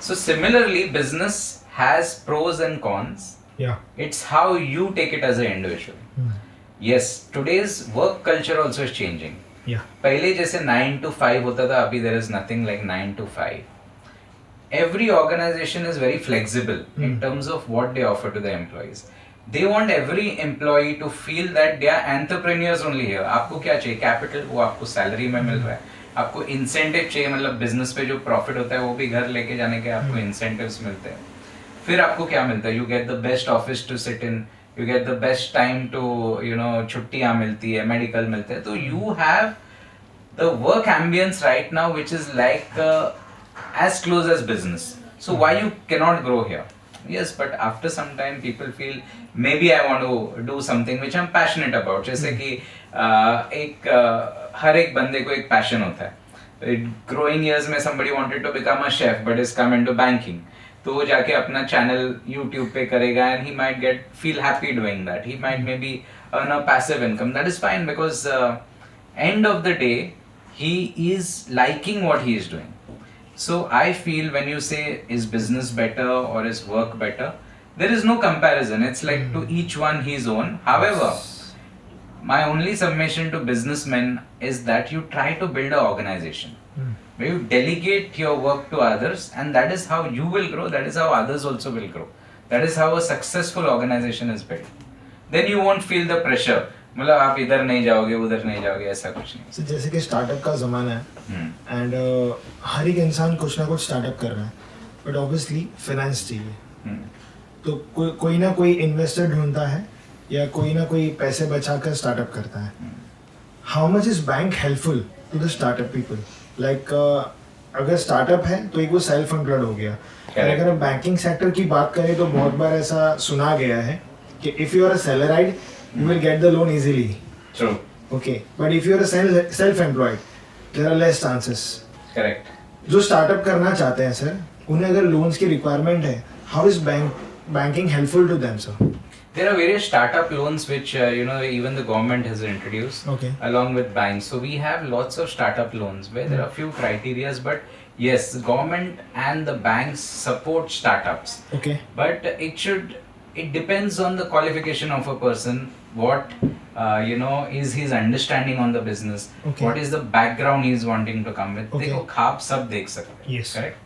So similarly, business has pros and cons. Yeah. It's how you take it as an individual. Yes, today's work culture also is changing. Yeah. पहले जैसे 9 to 5 होता था, अभी there is nothing like 9 to 5. Every organization is very flexible in terms of what they offer to the employees. They want every employee to feel that they are entrepreneurs only here. आपको क्या चाहिए? Capital, वो आपको salary में मिल रहा है। आपको incentive चाहिए, मतलब बिजनेस पे जो प्रॉफिट होता है वो भी घर लेके जाने के आपको इंसेंटिव्स मिलते हैं। फिर आपको क्या मिलता है? You get the best office to sit in, you get the best time to छुट्टियाँ मिलती है, मेडिकल मिलते हैं। तो you have the work ambience right now which is like as close as business. So why you cannot grow here? Yes, but after some time people feel maybe I want to do something which I'm passionate about. जैसे कि हर एक बंदे को एक passion होता है। Growing years में somebody wanted to become a chef but is come into banking. तो वो जाके अपना चैनल YouTube पे करेगा and he might feel happy doing that. He might maybe earn a passive income. That is fine because end of the day he is liking what he is doing. So I feel when you say is business better or is work better, there is no comparison. It's like to each one his own. However, my only submission to businessmen is that you try to build an organization where you delegate your work to others, and that is how you will grow. That is how others also will grow. That is how a successful organization is built. Then you won't feel the pressure. मतलब आप इधर नहीं जाओगे, उधर नहीं जाओगे, ऐसा कुछ नहीं। So, जैसे कि स्टार्टअप का ज़माना है एंड हर एक इंसान कुछ ना कुछ स्टार्टअप कर रहा है, बट ऑब्वियसली फाइनेंस चाहिए। तो कोई ना कोई इन्वेस्टर ढूंढता है या कोई ना कोई पैसे बचाकर स्टार्टअप करता है। How much is bank helpful to the startup people? Like अगर स्टार्टअप है तो एक वो सेल्फ एम्प्लॉयड हो गया, और अगर हम बैंकिंग सेक्टर की बात करें तो बहुत बार ऐसा सुना गया है कि if you are a salaried you will get the loan easily. True. Okay, but if you are a self-employed, there are less chances. Correct. जो स्टार्टअप करना चाहते हैं सर, उन्हें अगर लोन्स की रिक्वायरमेंट है, how is banking helpful to them, sir? There are various startup loans which even the government has introduced along with banks. So we have lots of startup loans where there are few criterias, but yes, the government and the banks support startups. Okay. But it depends on the qualification of a person, what is his understanding on the business, what is the background he is wanting to come with. देखो खाप सब देख सकते हैं, yes, correct?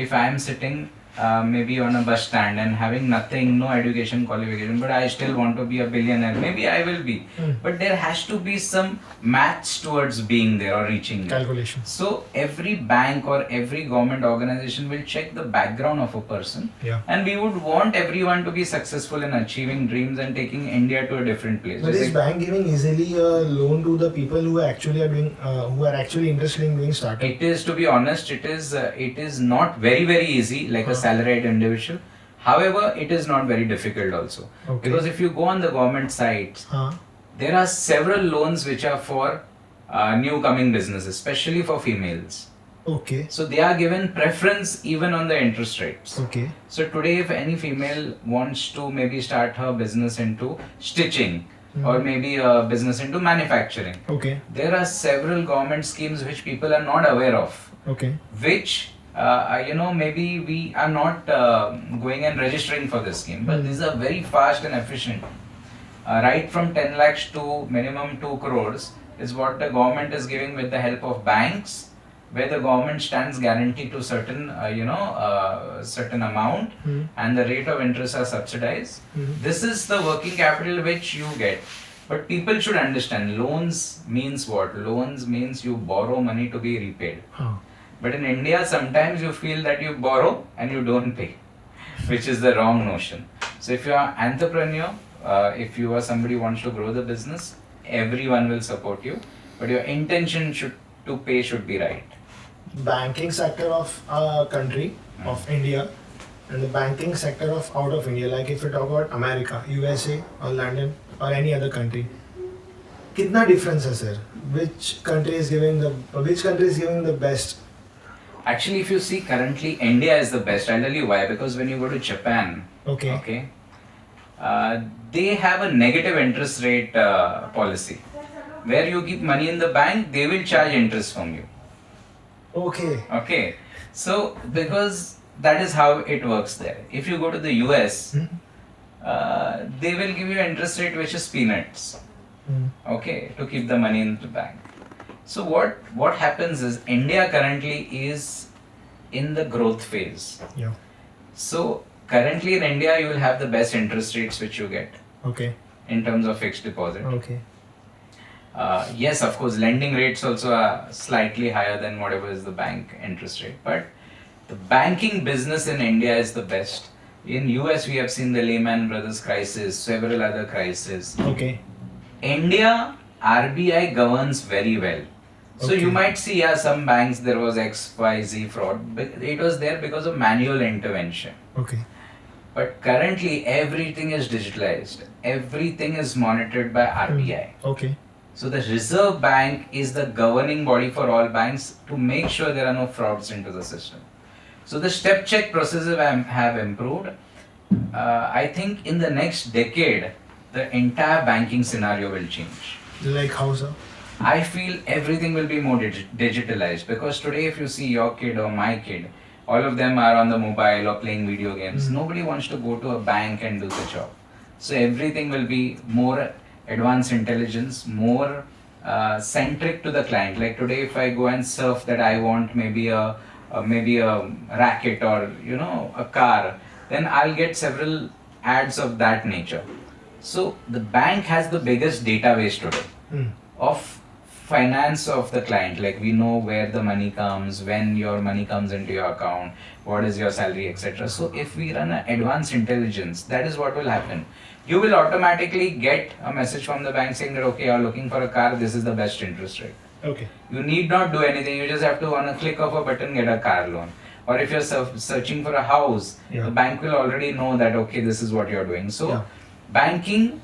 If I am sitting maybe on a bus stand and having nothing, no education qualification, but I still want to be a billionaire. Maybe I will be, but there has to be some maths towards being there or reaching there. Calculations. So every bank or every government organization will check the background of a person, Yeah. and we would want everyone to be successful in achieving dreams and taking India to a different place. But is bank giving easily a loan to the people who actually are doing, who are actually interested in doing startup? It is, to be honest, it is not very easy like a salaried individual. However, it is not very difficult also. Okay. Because if you go on the government sites, there are several loans which are for new coming businesses, especially for females. Okay. So they are given preference even on the interest rates. Okay. So today, if any female wants to maybe start her business into stitching or maybe a business into manufacturing, Okay. there are several government schemes which people are not aware of, Okay. which maybe we are not going and registering for this scheme, but these are very fast and efficient. Right from 10 lakhs to minimum 2 crores is what the government is giving with the help of banks, where the government stands guarantee to certain certain amount, and the rate of interest are subsidized. This is the working capital which you get. But people should understand, loans means what? Loans means you borrow money to be repaid. But in India, sometimes you feel that you borrow and you don't pay, which is the wrong notion. So if you are an entrepreneur, if you are somebody who wants to grow the business, everyone will support you. But your intention to pay should be right. Banking sector of a country of India and the banking sector of out of India, like if you talk about America, USA or London or any other country, कितना difference है sir? Which country is giving the best? Actually, if you see currently, India is the best. I'll tell you why. Because when you go to Japan, Okay. They have a negative interest rate policy. Where you keep money in the bank, they will charge interest from you. Okay. Okay. So, because that is how it works there. If you go to the US, they will give you an interest rate which is peanuts. Okay, to keep the money in the bank. So what happens is India currently is in the growth phase. Yeah. So currently in India you will have the best interest rates which you get Okay. in terms of fixed deposit. Okay. Yes, of course, lending rates also are slightly higher than whatever is the bank interest rate. But the banking business in India is the best. In US we have seen the Lehman Brothers crisis, several other crises. Okay. India, RBI governs very well. So Okay. you might see, some banks there was XYZ fraud, but it was there because of manual intervention. Okay. But currently everything is digitalized. Everything is monitored by RBI. Okay. So the Reserve Bank is the governing body for all banks to make sure there are no frauds into the system. So the step check processes have improved. I think in the next decade, the entire banking scenario will change. Like how sir? I feel everything will be more digitalized, because today if you see your kid or my kid, all of them are on the mobile or playing video games. Nobody wants to go to a bank and do the job. So everything will be more advanced intelligence, more centric to the client. Like today if I go and surf that I want maybe a racket or a car, then I'll get several ads of that nature. So the bank has the biggest database today of finance of the client. Like we know where the money comes, when your money comes into your account, what is your salary, etc. So if we run an advanced intelligence, that is what will happen. You will automatically get a message from the bank saying that okay, you're looking for a car, this is the best interest rate. Okay. You need not do anything, you just have to on a click of a button get a car loan. Or if you're searching for a house, the bank will already know that okay, this is what you're doing. So banking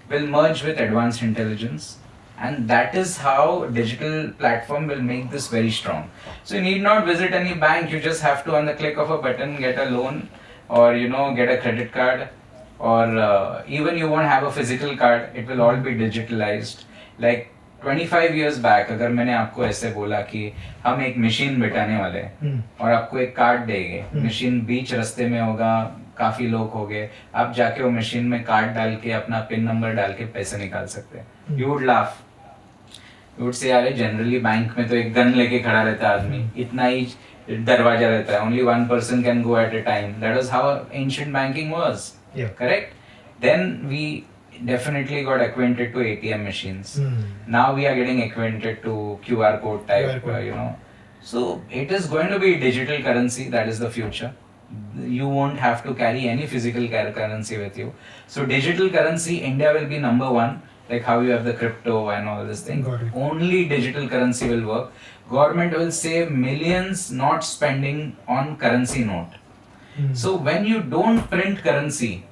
will merge with advanced intelligence, and that is how digital platform will make this very strong. So you need not visit any bank, you just have to on the click of a button get a loan, or get a credit card, or even you won't have a physical card, it will all be digitalized. Like 25 years back, अगर मैंने आपको ऐसे बोला कि हम एक machine बिठाने वाले हैं और आपको एक कार्ड देंगे, मशीन बीच रास्ते में होगा, काफी लोग हो गए, आप जाके वो मशीन में कार्ड डाल के अपना पिन नंबर डाल के पैसे निकाल सकते हैं. You would laugh. You would say अरे जनरली बैंक में तो एक गन लेके खड़ा रहता है आदमी, इतना ही दरवाजा रहता है, only one person can go at a time. That was how ancient banking was. Yeah. Correct? Then we definitely got acquainted to ATM machines. Now we are getting acquainted to QR code type, QR code. you know. So it is going to be digital currency. That is the future. You won't have to carry any physical currency with you. So digital currency, India will be number one. Like how you have the crypto and all this thing. Got it. Only digital currency will work. Government will save millions not spending on currency note. So when you don't print currency,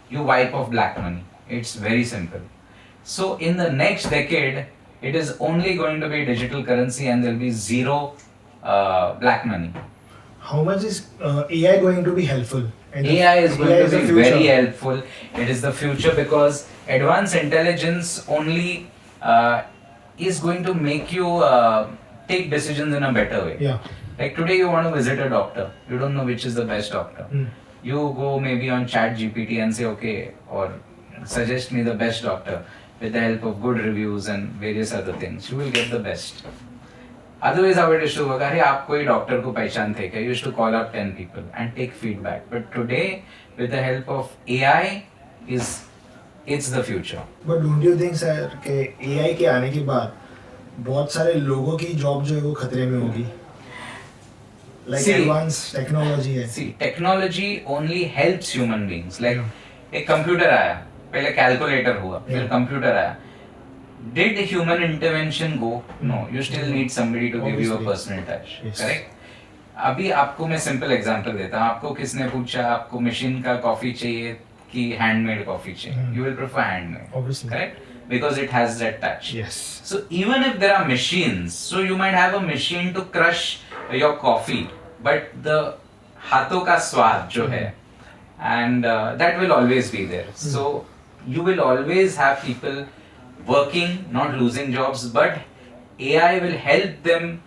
you wipe off black money. It's very simple. So in the next decade, it is only going to be digital currency and there will be zero black money. How much is AI going to be helpful? And AI is going AI to is the be future. very helpful. It is the future because advanced intelligence only is going to make you take decisions in a better way. Yeah. Like today you want to visit a doctor, you don't know which is the best doctor. You go maybe on chat GPT and say okay, or suggest me the best doctor with the help of good reviews and various other things. You will get the best. Otherwise how it used to work, अरे आप कोई doctor को पहचानते क्या? You used to call up 10 people and take feedback. But today with the help of AI it's the future. But don't you think sir कि AI के आने के बाद बहुत सारे लोगों की जॉब जो है वो खतरे में होगी? Like See, advanced technology है. See, technology only helps human beings. Like एक कंप्यूटर आया, पहले कैलकुलेटर हुआ, फिर Yeah. कंप्यूटर आया. Did human intervention go? No. You still need somebody to give you a Obviously. personal touch. Yes. Correct? अभी आपको मैं सिंपल एग्जांपल देता हूँ. आपको किसने पूछा आपको मशीन का कॉफी चाहिए कि हैंडमेड कॉफी चाहिए? You will prefer handmade. Obviously. Correct? Because it has that touch. Yes. So even if there are machines, so you might have a machine to crush your coffee, but the हाथों का स्वाद जो है, and that will always be there. So you will always have people working, not losing jobs, but AI will help them,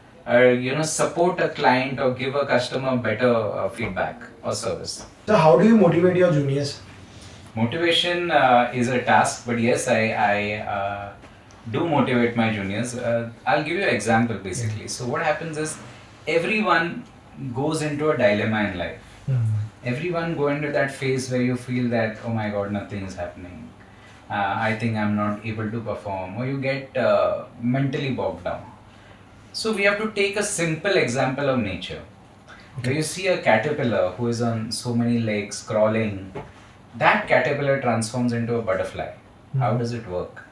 support a client or give a customer better feedback or service. So how do you motivate your juniors? Motivation is a task, but yes, I do motivate my juniors. I'll give you an example basically. So what happens is everyone goes into a dilemma in life. Everyone go into that phase where you feel that, oh my god, nothing is happening. I think I'm not able to perform, or you get mentally bogged down. So we have to take a simple example of nature. Where you see a caterpillar who is on so many legs crawling, that caterpillar transforms into a butterfly. How does it work?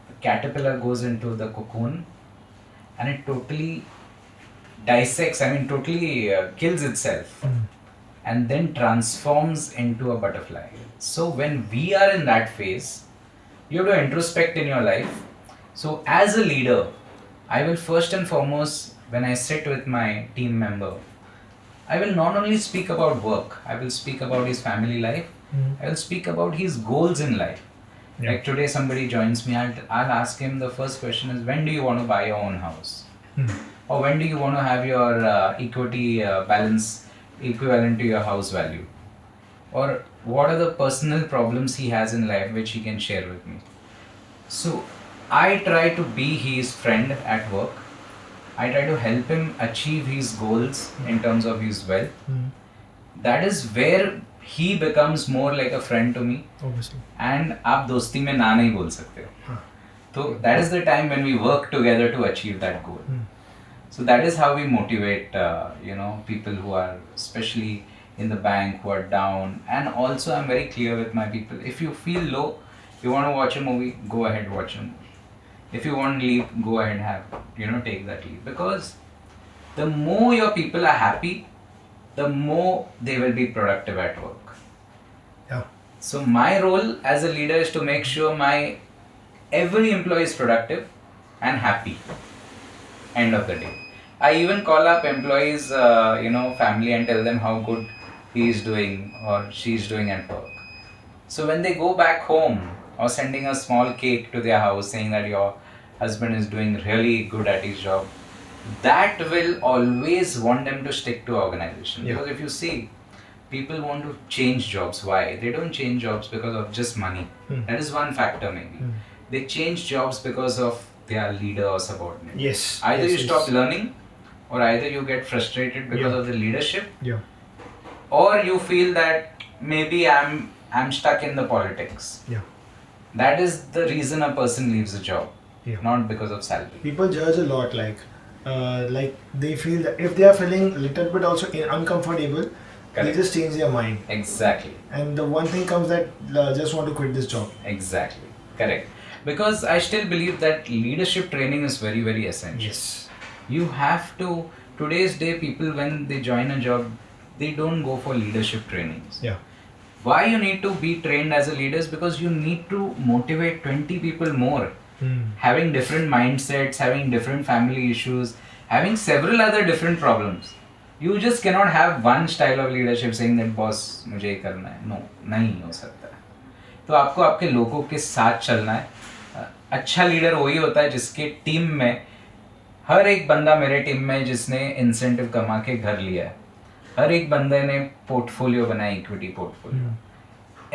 The caterpillar goes into the cocoon and it totally dissects, totally kills itself and then transforms into a butterfly. So when we are in that phase, you have to introspect in your life. So as a leader, I will first and foremost, when I sit with my team member, I will not only speak about work, I will speak about his family life, I will speak about his goals in life. Yeah. Like today somebody joins me, I'll ask him, the first question is, when do you want to buy your own house? Or when do you want to have your equity balance equivalent to your house value? Or what are the personal problems he has in life which he can share with me? So I try to be his friend at work. I try to help him achieve his goals in terms of his wealth. That is where he becomes more like a friend to me. Obviously. And आप दोस्ती में ना नहीं बोल सकते हो. So that is the time when we work together to achieve that goal. So that is how we motivate, people who are especially in the bank, who are down. And also I'm very clear with my people. If you feel low, you want to watch a movie, go ahead, watch a movie. If you want to leave, go ahead and take that leave. Because the more your people are happy, the more they will be productive at work. Yeah. So my role as a leader is to make sure my every employee is productive and happy. End of the day. I even call up employees, family, and tell them how good he is doing or she is doing at work. So when they go back home or sending a small cake to their house saying that your husband is doing really good at his job, that will always want them to stick to organization. Yeah. Because if you see, people want to change jobs. Why? They don't change jobs because of just money. That is one factor maybe. They change jobs because of their leader or subordinate. Yes. Either yes, you stop learning or either you get frustrated because Yeah. of the leadership, Yeah. or you feel that maybe I'm stuck in the politics. Yeah. That is the reason a person leaves a job, Yeah. not because of salary. People judge a lot, like they feel that if they are feeling a little bit also uncomfortable, they Correct. just change their mind. Exactly. And the one thing comes that just want to quit this job. Exactly. Correct. Because I still believe that leadership training is very, very essential. Yes. You have to, today's day, people, when they join a job, they don't go for leadership trainings. Yeah. Why you need to be trained as a leader is because you need to motivate 20 people more, having different mindsets, having different family issues, having several other different problems. You just cannot have one style of leadership saying that boss मुझे ये करना है. No, नहीं हो सकता है. तो आपको आपके लोगों के साथ चलना है. अच्छा लीडर वही होता है जिसके टीम में हर एक बंदा, मेरे टीम में जिसने इंसेंटिव कमा के घर लिया है, हर एक बंदे ने पोर्टफोलियो बनाया, equity portfolio.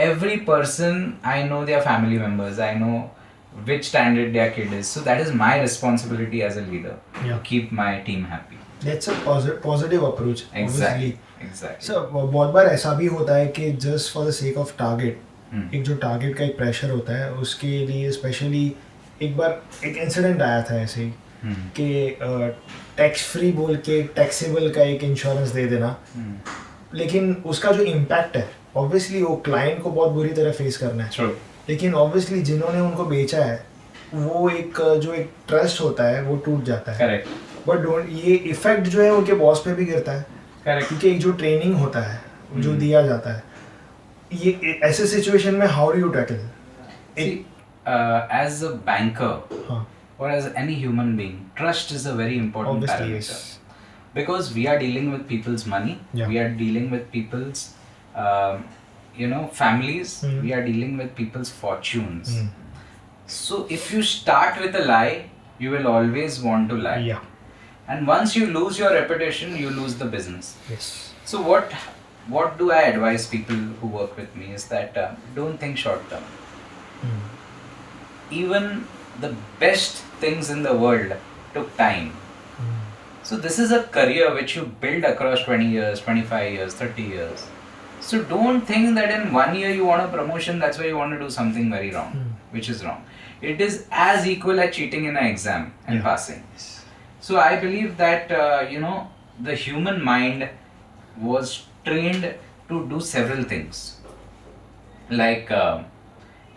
Every person, I know their family members, I know which standard their kid is. So that is my responsibility as a leader, Yeah. to keep my team happy. That's a positive approach. Exactly. Obviously. Exactly. So बहुत बार ऐसा भी होता है कि just for the sake of target, एक जो target का एक प्रेशर होता है उसके लिए स्पेशली एक बार एक इंसिडेंट आया था ऐसे ही कि टैक्स फ्री बोल के टैक्सेबल का एक इंश्योरेंस दे देना, लेकिन उसका जो इम्पैक्ट है ऑब्वियसली वो क्लाइंट को बहुत बुरी तरह फेस करना है. True. लेकिन ऑब्वियसली जिन्होंने उनको बेचा है वो एक जो एक ट्रस्ट होता है वो टूट जाता है. Correct. बट डोंट, ये इफेक्ट जो है उनके बॉस पे भी गिरता है. Correct. क्योंकि एक जो ट्रेनिंग होता है जो दिया जाता है, ये ऐसे सिचुएशन में how do you tackle? See, as a banker हाँ, or as any human being, trust is a very important obviously parameter. yes. Because we are dealing with people's money, Yeah. we are dealing with people's families, Mhm. we are dealing with people's fortunes. Mm. So if you start with a lie, you will always want to lie. Yeah. And once you lose your reputation, you lose the business. Yes. So what do I advise people who work with me is that don't think short term. Mm. Even the best things in the world took time. Mm. So this is a career which you build across 20 years, 25 years, 30 years. So don't think that in 1 year you want a promotion, that's why you want to do something very wrong, which is wrong. It is as equal as cheating in an exam and Yeah. passing. So I believe that, the human mind was trained to do several things. Like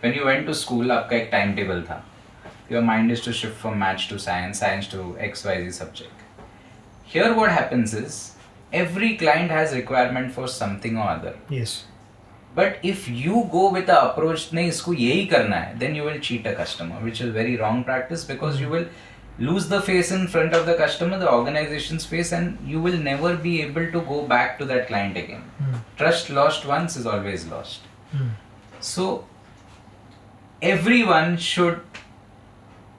when you went to school, आपका एक timetable था. Your mind is to shift from maths to science, science to XYZ subject. Here what happens is, every client has requirement for something or other. Yes. But if you go with the approach, नहीं इसको यही करना है, then you will cheat a customer, which is very wrong practice because you will lose the face in front of the customer, the organization's face, and you will never be able to go back to that client again. Trust lost once is always lost. So everyone should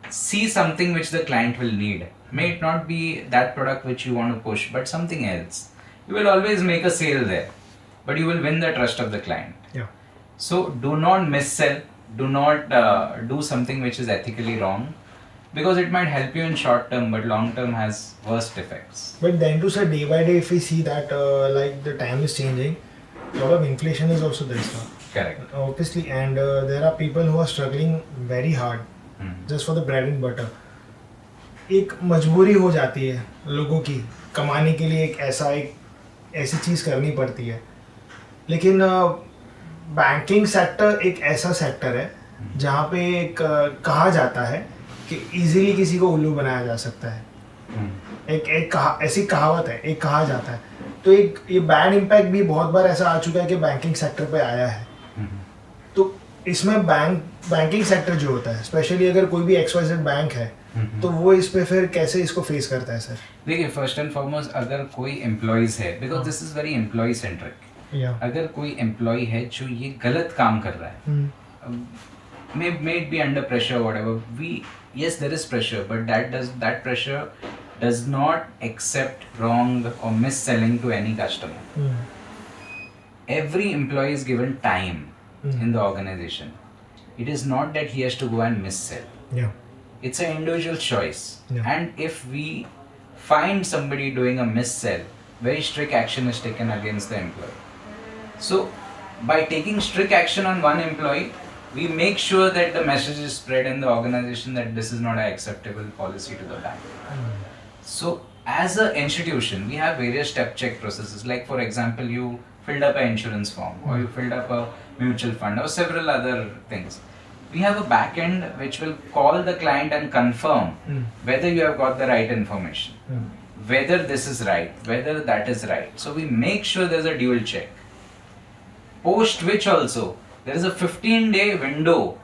see something which the client will need. May it not be that product which you want to push, but something else. You will always make a sale there, but you will win the trust of the client. Yeah. So do not miss-sell. Do not do something which is ethically wrong, because it might help you in short term, but long term has worst effects. But then to say day by day, if we see that like the time is changing, a lot of inflation is also there now. Correct. Obviously, and there are people who are struggling very hard just for the bread and butter. एक मजबूरी हो जाती है लोगों की कमाने के लिए, एक ऐसी चीज़ करनी पड़ती है. लेकिन बैंकिंग सेक्टर एक ऐसा सेक्टर है जहाँ पे कहा जाता है कि इजीली किसी को उल्लू बनाया जा सकता है. ऐसी कहावत है, एक कहा जाता है. तो एक ये बैड इम्पैक्ट भी बहुत बार ऐसा आ चुका है कि बैंकिंग सेक्टर पे आया है. तो इसमें बैंकिंग सेक्टर जो होता है, स्पेशली अगर कोई भी XYZ बैंक है, तो वो इस पे फिर कैसे इसको फेस करता है सर? देखिए, फर्स्ट एंड फॉरमोस्ट अगर कोई एम्प्लॉइज है, because this is very employee centric, अगर कोई एम्प्लॉय है जो ये गलत काम कर रहा है, may it be under pressure or whatever, yes there is pressure, but that pressure does not accept wrong or mis-selling to any customer. Every employee is given time in the organization. It is not that he has to go and mis-sell. Yeah. It's an individual choice. Yeah. And if we find somebody doing a mis-sell, very strict action is taken against the employee. So by taking strict action on one employee, we make sure that the message is spread in the organization that this is not an acceptable policy to the bank. So as an institution, we have various step check processes. Like for example, you filled up an insurance form, or you filled up a mutual fund, or several other things. We have a back end which will call the client and confirm whether you have got the right information, whether this is right, whether that is right. So we make sure there's a dual check. Post which also, there is a 15-day window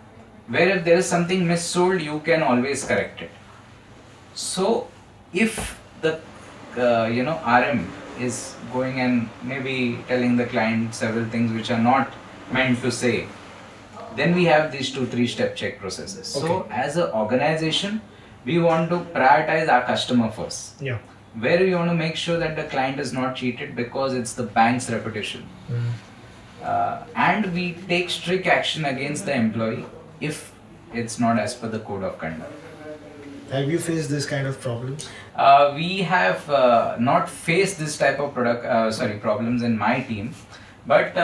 where if there is something missold, you can always correct it. So if the RM is going and maybe telling the client several things which are not meant to say, then we have these 2-3 step check processes. Okay. So as an organization, we want to prioritize our customer first. Yeah. Where we want to make sure that the client is not cheated because it's the bank's reputation. And we take strict action against the employee if it's not as per the code of conduct. Have you faced this kind of problems? We have not faced this type of problems in my team. But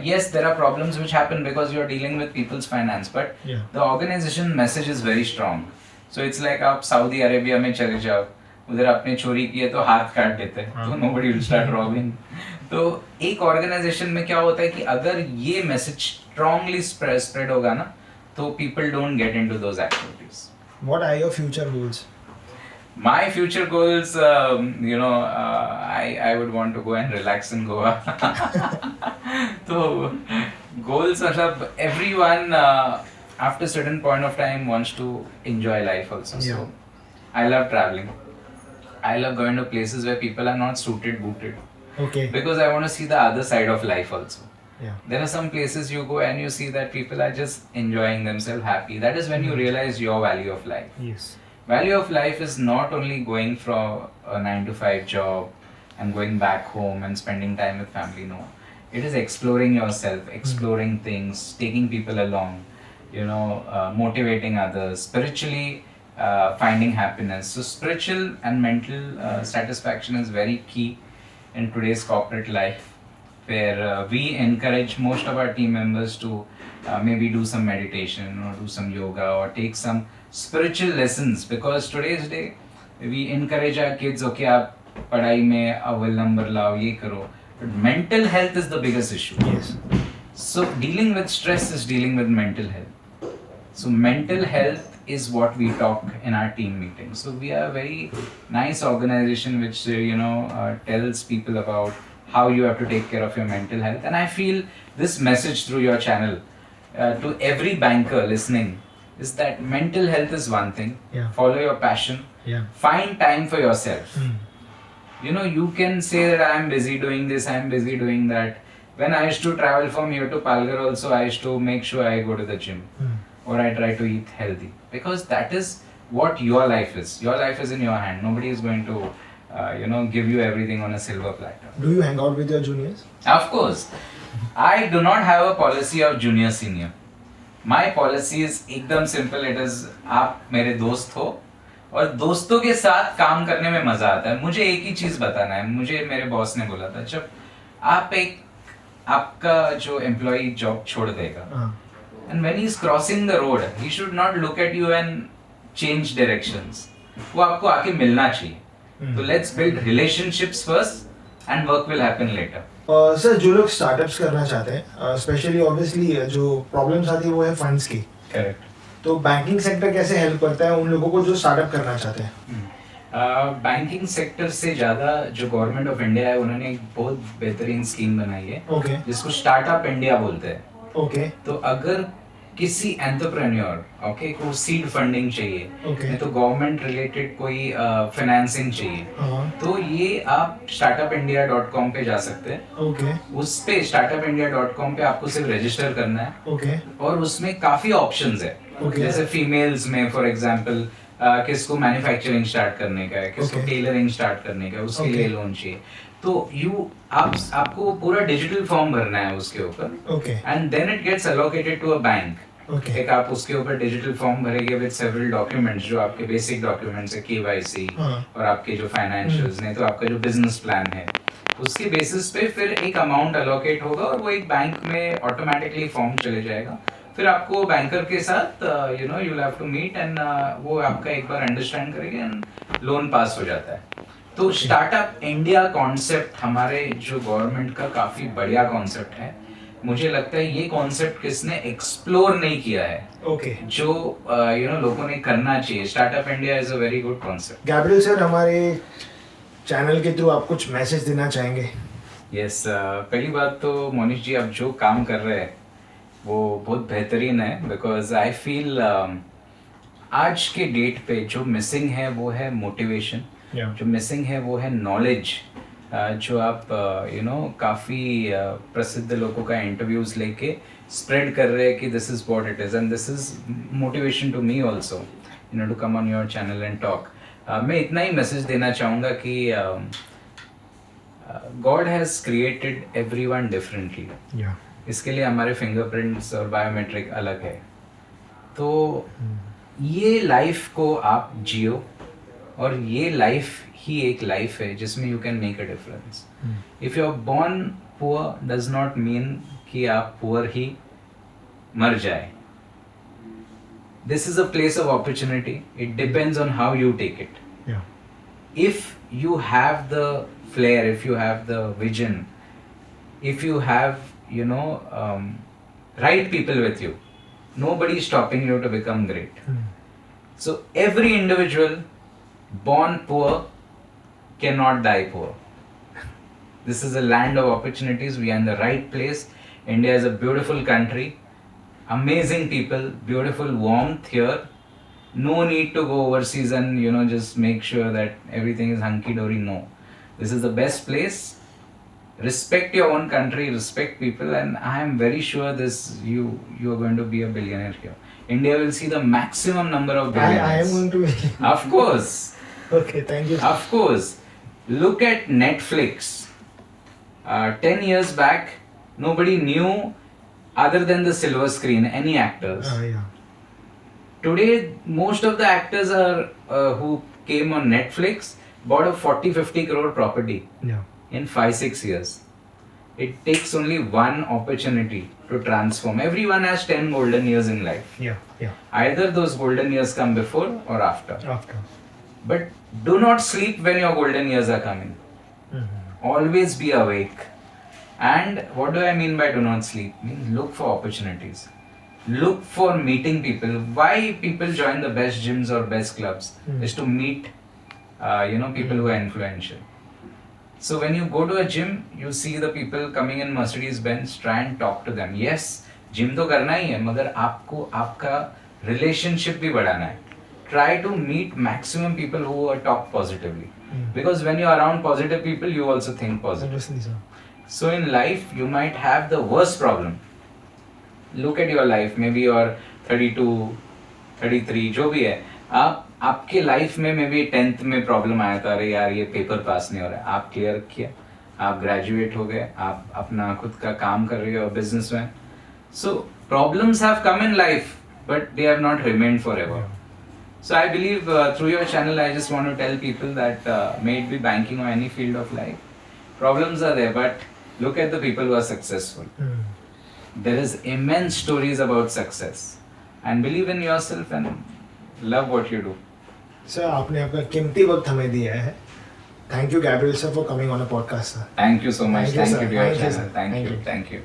yes, there are problems which happen because you are dealing with people's finance. But Yeah. the organization message is very strong. So it's like आप Saudi Arabia में चले जाओ, उधर आपने चोरी की है तो हाथ काट देते हैं, तो nobody will start robbing. तो एक ऑर्गेनाइजेशन में क्या होता है कि अगर ये मैसेज स्ट्रांगली स्प्रेड होगा ना, तो people don't get into those activities. What are your future goals? My future goals, I would want to go and relax in Goa. So goals, मतलब everyone after a certain point of time wants to enjoy life also. Yeah. So I love traveling. I love going to places where people are not suited, booted. Okay. Because I want to see the other side of life also. Yeah. There are some places you go and you see that people are just enjoying themselves, happy. That is when you realize your value of life. Yes. Value of life is not only going from a 9-to-5 job and going back home and spending time with family. No, it is exploring yourself, exploring things, taking people along, motivating others, spiritually finding happiness. So spiritual and mental satisfaction is very key in today's corporate life, where we encourage most of our team members to maybe do some meditation or do some yoga or take some spiritual lessons, because today's day we encourage our kids, okay, आप पढ़ाई में अव्वल number लाओ, ये करो, but mental health is the biggest issue. Yes. So dealing with stress is dealing with mental health. So mental health is what we talk in our team meetings. So we are a very nice organization which tells people about how you have to take care of your mental health. And I feel this message through your channel to every banker listening is that mental health is one thing. Yeah. Follow your passion. Yeah. Find time for yourself. You can say that I am busy doing this, I am busy doing that. When I used to travel from here to Palghar also, I used to make sure I go to the gym or I try to eat healthy, because that is what your life is. Your life is in your hand. Nobody is going to give you everything on a silver platter. Do you hang out with your juniors? Of course. I do not have a policy of junior senior. My policy is एकदम simple. It is आप मेरे दोस्त हो और दोस्तों के साथ काम करने में मजा आता है. मुझे एक ही चीज बताना है. मुझे मेरे बॉस ने बोला था, जब आपका जो एम्प्लॉय जॉब छोड़ देगा, and when he is crossing the road, he should not look at you and change directions. वो आपको आके मिलना चाहिए. So let's build relationships first and work will happen later. Sir, जो लोग स्टार्टअप्स करना चाहते हैं, स्पेशली ऑब्वियसली जो प्रॉब्लम्स आती है वो है फंड्स की. करेक्ट. तो बैंकिंग सेक्टर कैसे हेल्प करता है उन लोगों को जो स्टार्टअप करना चाहते हैं? बैंकिंग सेक्टर से ज़्यादा जो गवर्नमेंट ऑफ इंडिया है, उन्होंने एक बहुत बेहतरीन स्कीम बनाई है. ओके. जिसको स्टार्टअप इंडिया बोलते हैं. ओके. तो अगर किसी एंटरप्रेन्योर को सीड फंडिंग चाहिए, Okay. तो गवर्नमेंट रिलेटेड कोई फाइनेंसिंग चाहिए, तो ये आप startupindia.com पे जा सकते हैं. ओके. उस पे startupindia.com पे आपको सिर्फ रजिस्टर करना है. ओके. और उसमें काफी ऑप्शंस है. Okay. जैसे फीमेल्स में फॉर एग्जांपल किसको मैन्युफैक्चरिंग स्टार्ट करने का है, किसको Okay. टेलरिंग स्टार्ट करने का है, उसके Okay. लिए लोन चाहिए. तो आपको पूरा डिजिटल फॉर्म भरना है उसके ऊपर, okay. and then it gets allocated to a bank. Okay. एक आप उसके ऊपर डिजिटल फॉर्म भरेंगे विद सेवरल डॉक्यूमेंट्स जो आपके बेसिक डॉक्यूमेंट्स है KYC हाँ. और आपके जो फाइनेंशियल्स नहीं तो आपका जो बिजनेस प्लान है उसके बेसिस पे फिर एक अमाउंट अलोकेट होगा और वो एक बैंक में ऑटोमेटिकली फॉर्म चले जाएगा. फिर आपको बैंकर के साथ you know you have to meet and वो आपका एक बार अंडरस्टैंड करेंगे एंड लोन पास हो जाता है. तो स्टार्टअप इंडिया कॉन्सेप्ट हमारे जो गवर्नमेंट का काफी बढ़िया कॉन्सेप्ट है. मुझे लगता है ये कॉन्सेप्ट किसने एक्सप्लोर नहीं किया है Okay. जो यू नो लोगों ने करना चाहिए. Startup India is a very good concept. Gabriel sir, हमारे चैनल के थ्रू आप कुछ मैसेज देना चाहेंगे? यस, पहली बात तो मोनिश जी आप जो काम कर रहे हैं वो बहुत बेहतरीन है बिकॉज आई फील आज के डेट पे जो मिसिंग है वो है मोटिवेशन. Yeah. जो मिसिंग है वो है नॉलेज. जो आप यू नो काफ़ी प्रसिद्ध लोगों का इंटरव्यूज लेके स्प्रेड कर रहे हैं कि this is what it is and this is motivation to me also you know to come on your channel and talk. मैं इतना ही मैसेज देना चाहूँगा कि God has created everyone differently. Yeah. इसके लिए हमारे फिंगरप्रिंट्स और बायोमेट्रिक अलग है. तो ये लाइफ को आप जियो और ये लाइफ ही एक लाइफ है जिसमें you can make a difference. If you are born poor does not mean कि आप पुअर ही मर जाए. This is a place of opportunity. It depends on how you take it. Yeah. If you have the flair, if you have the vision, if you have right people with you, nobody is stopping you to become great. So every individual born poor cannot die poor. This is a land of opportunities. We are in the right place. India is a beautiful country, amazing people, beautiful warmth here. No need to go overseas and just make sure that everything is hunky dory. No, this is the best place. Respect your own country, respect people, and I am very sure you are going to be a billionaire here. India will see the maximum number of billionaires. I am going to be. Of course. Okay, thank you. Of course. Look at Netflix. 10 years back, nobody knew other than the silver screen any actors. Yeah. Today, most of the actors who came on Netflix bought a 40-50 crore property Yeah. in 5-6 years. It takes only one opportunity to transform. Everyone has 10 golden years in life. Yeah. Yeah. Either those golden years come before or after. After. But do not sleep when your golden years are coming. Always be awake. And what do I mean by do not sleep? Means look for opportunities. Look for meeting people. Why people join the best gyms or best clubs is to meet people who are influential. So when you go to a gym, you see the people coming in Mercedes Benz, try and talk to them. Yes, gym तो करना ही है, मगर आपको आपका relationship भी बढ़ाना है. Try to meet maximum people who talk positively. Because when you are around positive people, you also think positive. Obviously, sir. So in life, you might have the worst problem. Look at your life. Maybe you're 32, 33, जो भी है. आपके life में may be 10th में problem आया था, अरे यार ये पेपर पास नहीं हो रहा है. आप क्लियर किया, आप ग्रेजुएट हो गए, आप अपना खुद का काम कर रहे हो, बिजनेस में. सो problems have come in life but they have not remained for ever. So I believe through your channel, I just want to tell people that may it be banking or any field of life, problems are there, but look at the people who are successful. There is immense stories about success, and believe in yourself and love what you do. Sir, आपने आपका कीमती वक्त हमें दिया है. Thank you, Gabriel sir, for coming on a podcast, sir. Thank you so much. Thank you, Thank sir. you to your Thank you, channel. sir. Thank Thank you. you. Thank you.